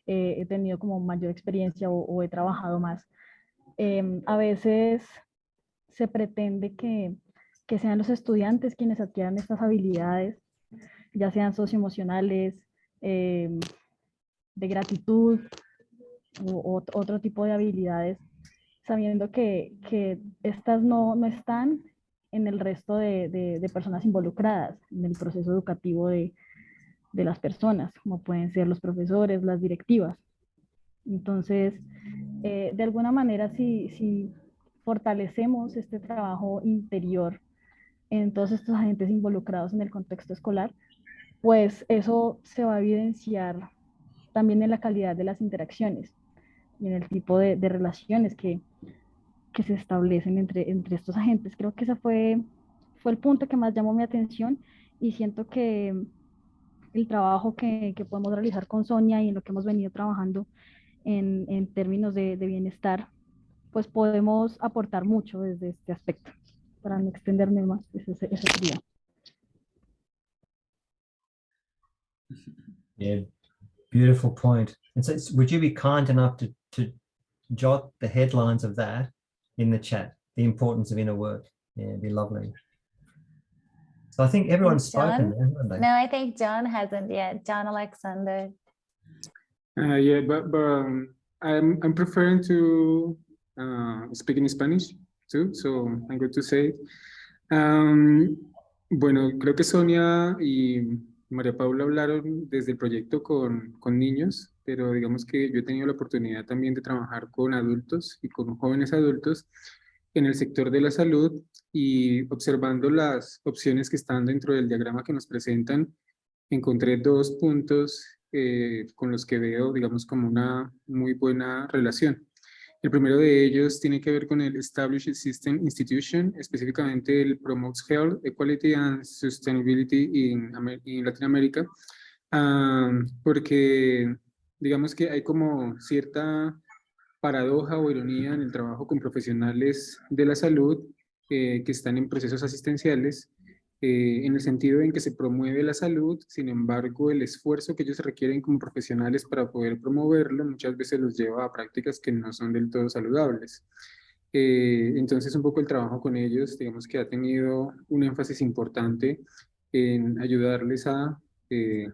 he tenido como mayor experiencia o he trabajado más, a veces se pretende que sean los estudiantes quienes adquieran estas habilidades, ya sean socioemocionales, de gratitud o otro tipo de habilidades, sabiendo que estas no están en el resto de personas involucradas en el proceso educativo de las personas, como pueden ser los profesores, las directivas. Entonces, de alguna manera, si fortalecemos este trabajo interior en todos estos agentes involucrados en el contexto escolar, pues eso se va a evidenciar también en la calidad de las interacciones y en el tipo de relaciones que se establecen entre estos agentes. Creo que ese fue el punto que más llamó mi atención y siento que el trabajo que podemos realizar con Sonia y en lo que hemos venido trabajando en términos de bienestar, pues podemos aportar mucho desde este aspecto. Para no extenderme más, eso sería. Yeah, beautiful point. And so would you be kind enough to jot the headlines of that in the chat, the importance of inner work? Yeah, it'd be lovely. So I think everyone's spoken there, haven't they? No, I think John hasn't yet. John Alexander. Yeah, but I'm preferring to speak in Spanish too, so I'm going to say. Bueno, creo que Sonia y María Paula hablaron desde el proyecto con niños, pero digamos que yo he tenido la oportunidad también de trabajar con adultos y con jóvenes adultos en el sector de la salud y observando las opciones que están dentro del diagrama que nos presentan, encontré dos puntos con los que veo, digamos, como una muy buena relación. El primero de ellos tiene que ver con el Established System Institution, específicamente el Promotes Health, Equality and Sustainability in Latinoamérica, porque digamos que hay como cierta paradoja o ironía en el trabajo con profesionales de la salud que están en procesos asistenciales, en el sentido en que se promueve la salud, sin embargo, el esfuerzo que ellos requieren como profesionales para poder promoverlo muchas veces los lleva a prácticas que no son del todo saludables. Entonces, un poco el trabajo con ellos, digamos que ha tenido un énfasis importante en ayudarles a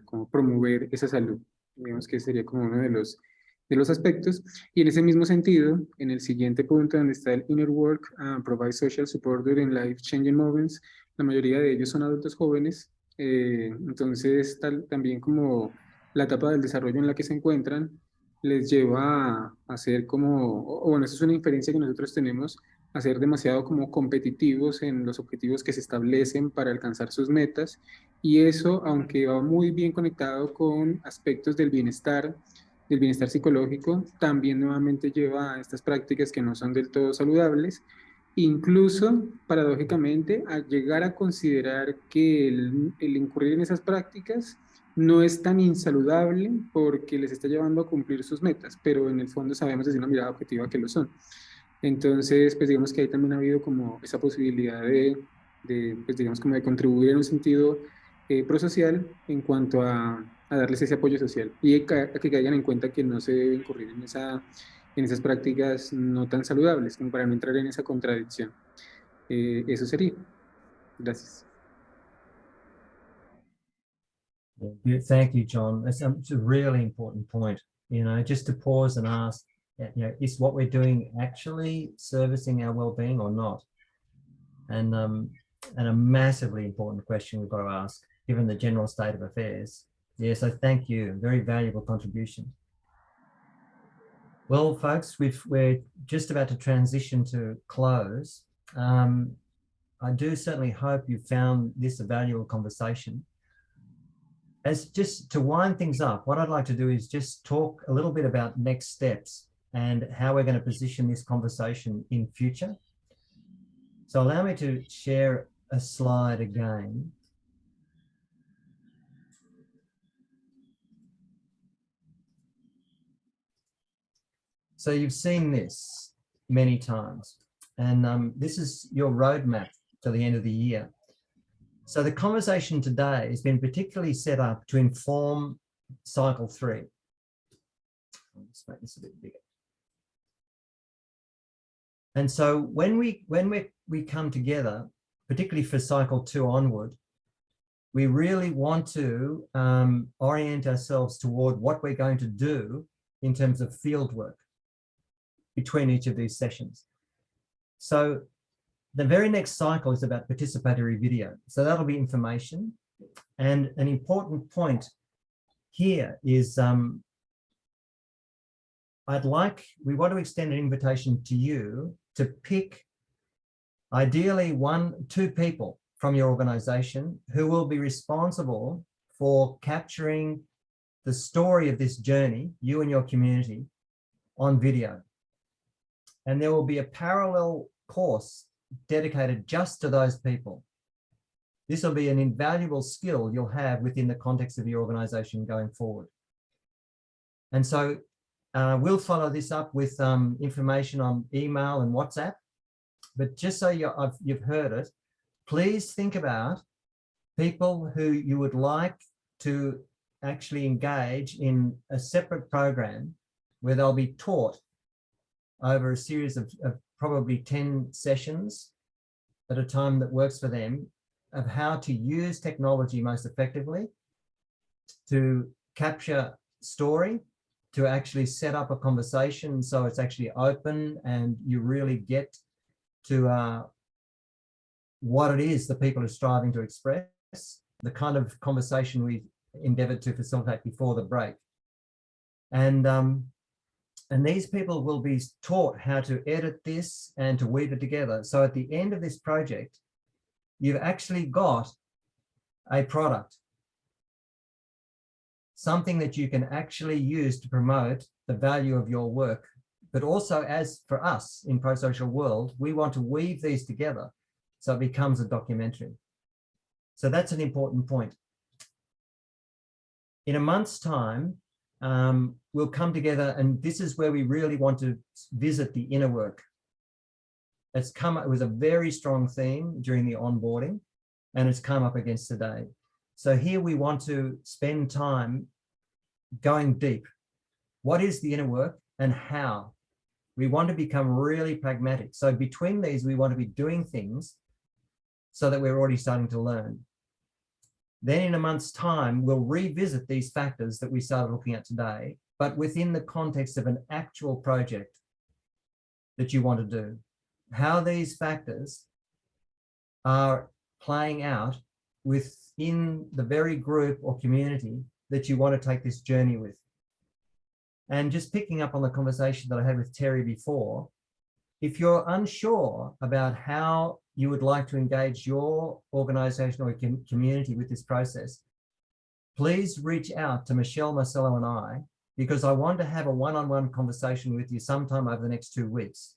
como promover esa salud. Digamos que sería como uno de los aspectos. Y en ese mismo sentido, en el siguiente punto donde está el Inner Work, Provide Social Support During Life-Changing Moments, la mayoría de ellos son adultos jóvenes, entonces también como la etapa del desarrollo en la que se encuentran les lleva a hacer como, o bueno, esa es una inferencia que nosotros tenemos, a ser demasiado como competitivos en los objetivos que se establecen para alcanzar sus metas, y eso, aunque va muy bien conectado con aspectos del bienestar psicológico, también nuevamente lleva a estas prácticas que no son del todo saludables, incluso paradójicamente a llegar a considerar que el incurrir en esas prácticas no es tan insaludable porque les está llevando a cumplir sus metas, pero en el fondo sabemos desde una mirada objetiva que lo son. Entonces, pues digamos que ahí también ha habido como esa posibilidad pues digamos como de contribuir en un sentido prosocial en cuanto a darles ese apoyo social y a que caigan en cuenta que no se debe incurrir en esas prácticas no tan saludables, como para no entrar en esa contradicción. Eso sería. Gracias. Thank you, John. It's a really important point. You know, just to pause and ask, you know, is what we're doing actually servicing our well-being or not? And a massively important question we've got to ask, given the general state of affairs. Yeah, so thank you. Very valuable contribution. Well, folks, we're just about to transition to close. I do certainly hope you found this a valuable conversation. As just to wind things up, what I'd like to do is just talk a little bit about next steps and how we're going to position this conversation in future. So allow me to share a slide again. So you've seen this many times, and this is your roadmap to the end of the year. So the conversation today has been particularly set up to inform cycle 3. Let's make this a bit bigger. And so when we come together, particularly for cycle 2 onward, we really want to orient ourselves toward what we're going to do in terms of field work between each of these sessions. So the very next cycle is about participatory video. So that'll be information. And an important point here is we want to extend an invitation to you to pick ideally 1-2 people from your organization who will be responsible for capturing the story of this journey, you and your community, on video. And there will be a parallel course dedicated just to those people. This will be an invaluable skill you'll have within the context of your organization going forward. And so We'll follow this up with information on email and WhatsApp. But just so you've heard it, please think about people who you would like to actually engage in a separate program where they'll be taught over a series of probably 10 sessions at a time that works for them, of how to use technology most effectively to capture story, to actually set up a conversation so it's actually open and you really get to what it is the people are striving to express, the kind of conversation we endeavored to facilitate before the break. And these people will be taught how to edit this and to weave it together. So at the end of this project, you've actually got a product, something that you can actually use to promote the value of your work. But also, as for us in Pro-Social World, we want to weave these together so it becomes a documentary. So that's an important point. In a month's time, we'll come together, and this is where we really want to visit the inner work. It was a very strong theme during the onboarding, and it's come up against today. So here we want to spend time going deep. What is the inner work and how? We want to become really pragmatic. So between these, we want to be doing things so that we're already starting to learn. Then in a month's time, we'll revisit these factors that we started looking at today, but within the context of an actual project that you want to do. How these factors are playing out within the very group or community that you want to take this journey with. And just picking up on the conversation that I had with Terry before, if you're unsure about how you would like to engage your organization or community with this process, please reach out to Michelle, Marcelo, and I, because I want to have a one-on-one conversation with you sometime over the next 2 weeks.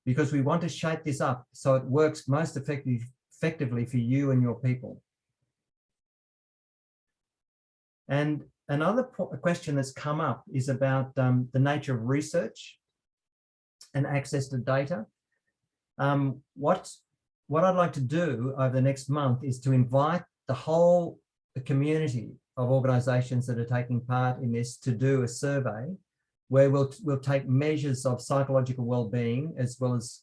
Because we want to shape this up so it works most effectively for you and your people. And another question that's come up is about the nature of research and access to data. What I'd like to do over the next month is to invite the whole community of organizations that are taking part in this to do a survey where we'll take measures of psychological well-being as well as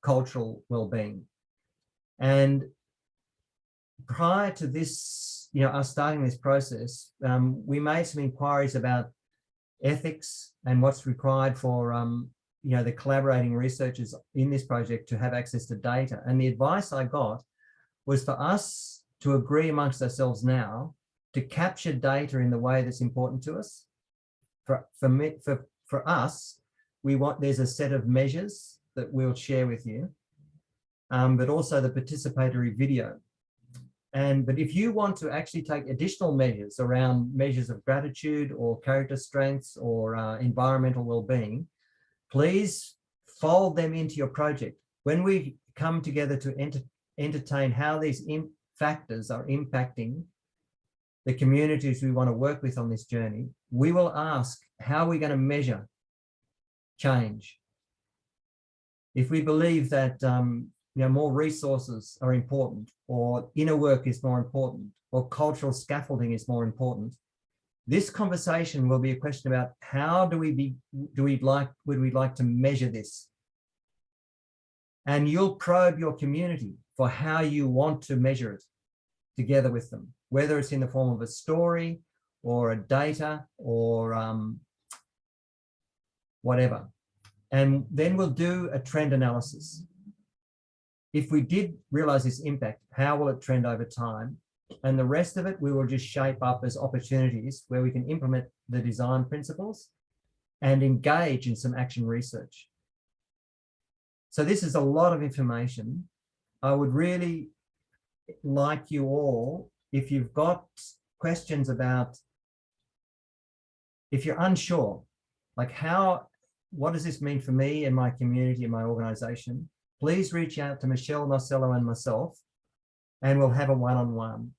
cultural well-being. And prior to this, us starting this process, we made some inquiries about ethics and what's required for the collaborating researchers in this project to have access to data. And the advice I got was for us to agree amongst ourselves now to capture data in the way that's important to us. For us, there's a set of measures that we'll share with you, but also the participatory video. But if you want to actually take additional measures around measures of gratitude or character strengths or environmental well-being, please fold them into your project. When we come together to entertain how these factors are impacting the communities we want to work with on this journey, we will ask, how are we going to measure change? If we believe that more resources are important, or inner work is more important, or cultural scaffolding is more important, this conversation will be a question about how would we like to measure this? And you'll probe your community for how you want to measure it together with them, whether it's in the form of a story or a data or whatever. And then we'll do a trend analysis. If we did realize this impact, how will it trend over time? And the rest of it, we will just shape up as opportunities where we can implement the design principles and engage in some action research. So this is a lot of information. I would really like you all, if you've got questions about, if you're unsure, like what does this mean for me and my community and my organization, please reach out to Michelle, Marcelo, and myself, and we'll have a one-on-one.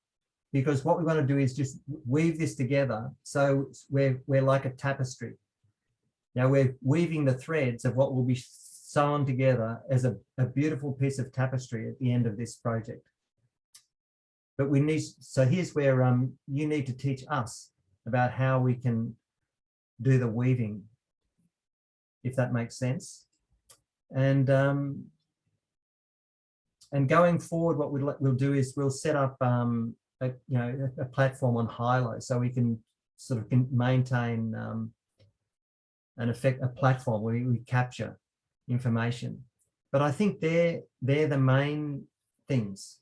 because what we want to do is just weave this together. So we're like a tapestry. Now we're weaving the threads of what will be sewn together as a beautiful piece of tapestry at the end of this project. But we need, so here's where you need to teach us about how we can do the weaving, if that makes sense. And going forward, what we'll do is we'll set up a platform on Hilo, so we can sort of maintain a platform where we capture information. But I think they're the main things.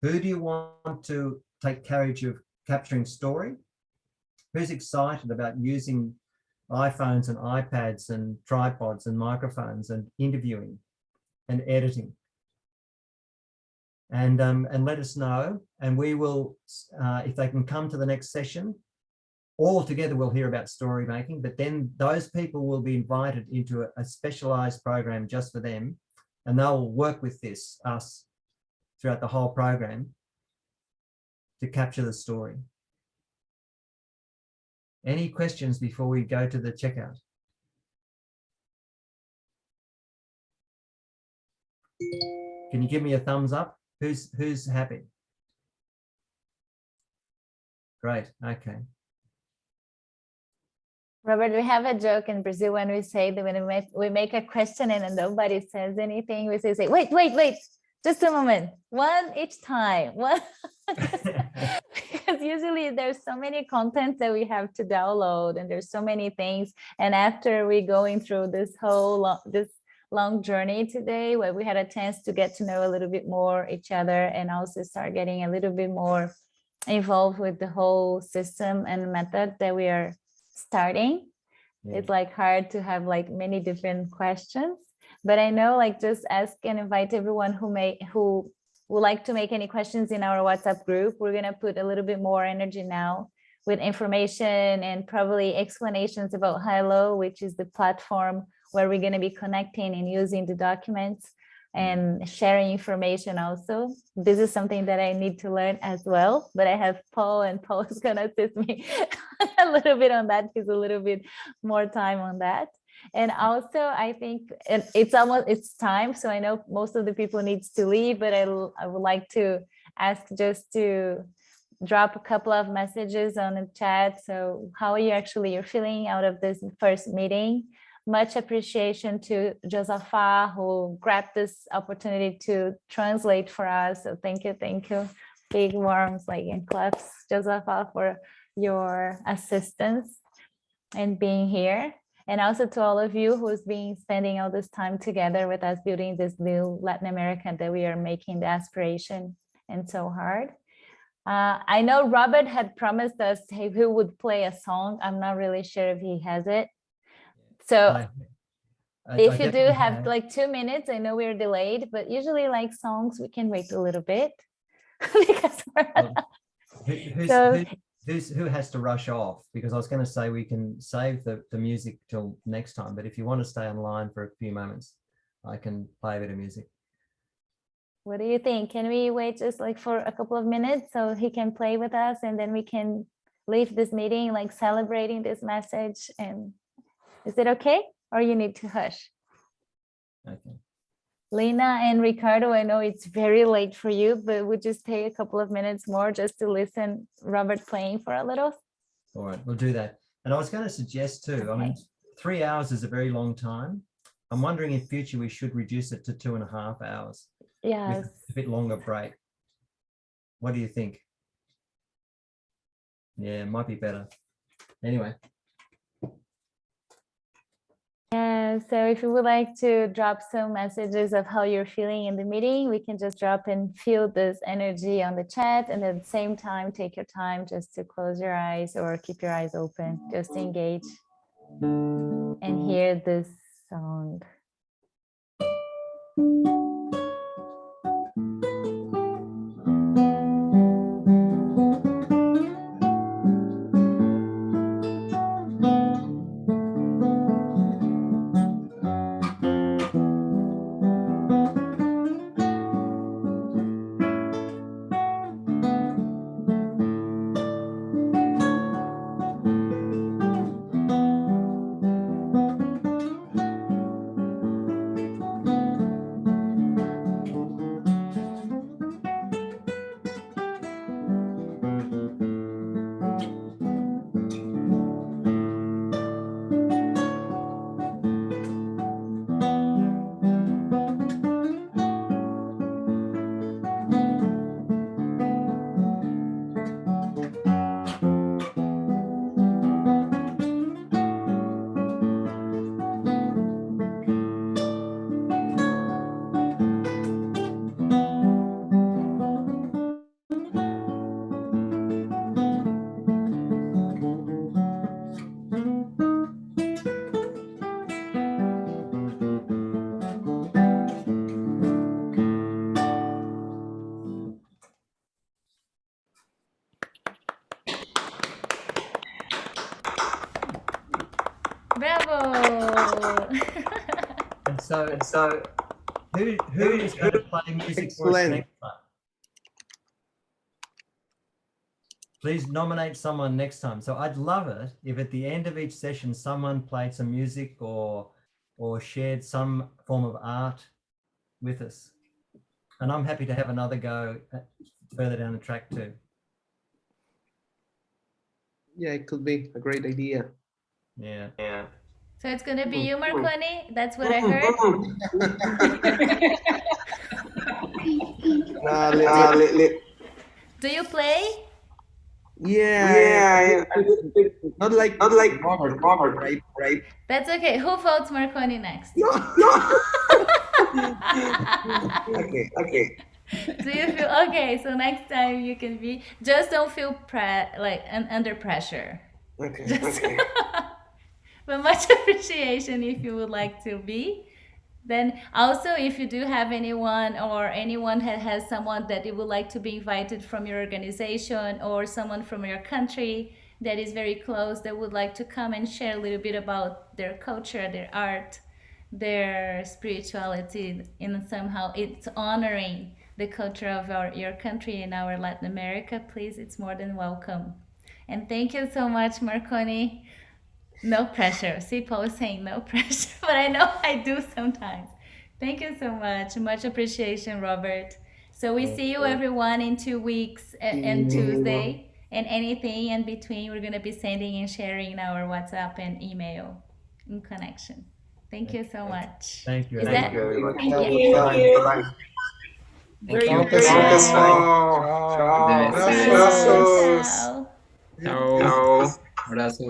Who do you want to take carriage of capturing story? Who's excited about using iPhones and iPads and tripods and microphones and interviewing and editing? And let us know, and we will, if they can come to the next session, all together we'll hear about story making, but then those people will be invited into a specialized program just for them, and they'll work with us throughout the whole program to capture the story. Any questions before we go to the checkout? Can you give me a thumbs up? Who's happy? Great, okay. Robert, we have a joke in Brazil when we say that when we make a question and nobody says anything, we say, wait, just a moment, one each time. One. Because usually there's so many content that we have to download, and there's so many things. And after we going through this whole long journey today, where we had a chance to get to know a little bit more each other, and also start getting a little bit more involved with the whole system and method that we are starting. Yeah. It's like hard to have like many different questions, but I know, like, just ask and invite everyone who would like to make any questions in our WhatsApp group. We're gonna put a little bit more energy now with information and probably explanations about Hilo, which is the platform where we're gonna be connecting and using the documents and sharing information also. This is something that I need to learn as well, but I have Paul, and Paul is gonna assist me a little bit on that. He's a little bit more time on that. And also, I think it's time. So I know most of the people needs to leave, but I would like to ask just to drop a couple of messages on the chat. So how are you're feeling out of this first meeting? Much appreciation to Josaphat, who grabbed this opportunity to translate for us. So thank you. Big warms and claps, Josaphat, for your assistance and being here. And also to all of you who's been spending all this time together with us building this new Latin American that we are making the aspiration and so hard. I know Robert had promised us he would play a song. I'm not really sure if he has it. So if you do have like 2 minutes, I know we're delayed, but usually like songs, we can wait a little bit. Because who has to rush off? Because I was going to say we can save the music till next time, but if you want to stay online for a few moments, I can play a bit of music. What do you think? Can we wait just like for a couple of minutes so he can play with us, and then we can leave this meeting like celebrating this message? And is it okay, or you need to hush? Okay. Lena and Ricardo, I know it's very late for you, but we'll just take a couple of minutes more just to listen Robert playing for a little. All right, we'll do that. And I was going to suggest too, okay. I mean, 3 hours is a very long time. I'm wondering in future we should reduce it to 2.5 hours. Yes. With a bit longer break. What do you think? Yeah, it might be better. Anyway. Yeah, so if you would like to drop some messages of how you're feeling in the meeting, we can just drop and feel this energy on the chat, and at the same time, take your time just to close your eyes or keep your eyes open, just to engage and hear this song. Bravo! And so who is going to play music for us Excellent. next time? Please nominate someone next time. So I'd love it if at the end of each session someone played some music or shared some form of art with us. And I'm happy to have another go further down the track too. Yeah, it could be a great idea. Yeah. So it's gonna be you, Marconi? That's what I heard? Do you play? Yeah, not like Robert, right? That's okay. Who votes Marconi next? Okay. Do you feel okay? So next time you can be. Just don't feel under pressure. Okay. But much appreciation if you would like to be. Then also, if you do have anyone or anyone that has someone that you would like to be invited from your organization or someone from your country that is very close that would like to come and share a little bit about their culture, their art, their spirituality, and somehow it's honoring the culture of your country and our Latin America, please, it's more than welcome. And thank you so much, Marconi. No pressure. See, Paul is saying no pressure, but I know I do sometimes. Thank you so much. Much appreciation, Robert. So we see you everyone in 2 weeks and Tuesday, and anything in between we're going to be sending and sharing in our WhatsApp and email in connection. Thank you so much. Thank you. Thank you. you. Thank you. Tchau. Abraços. Ciao. Tchau. Abraço.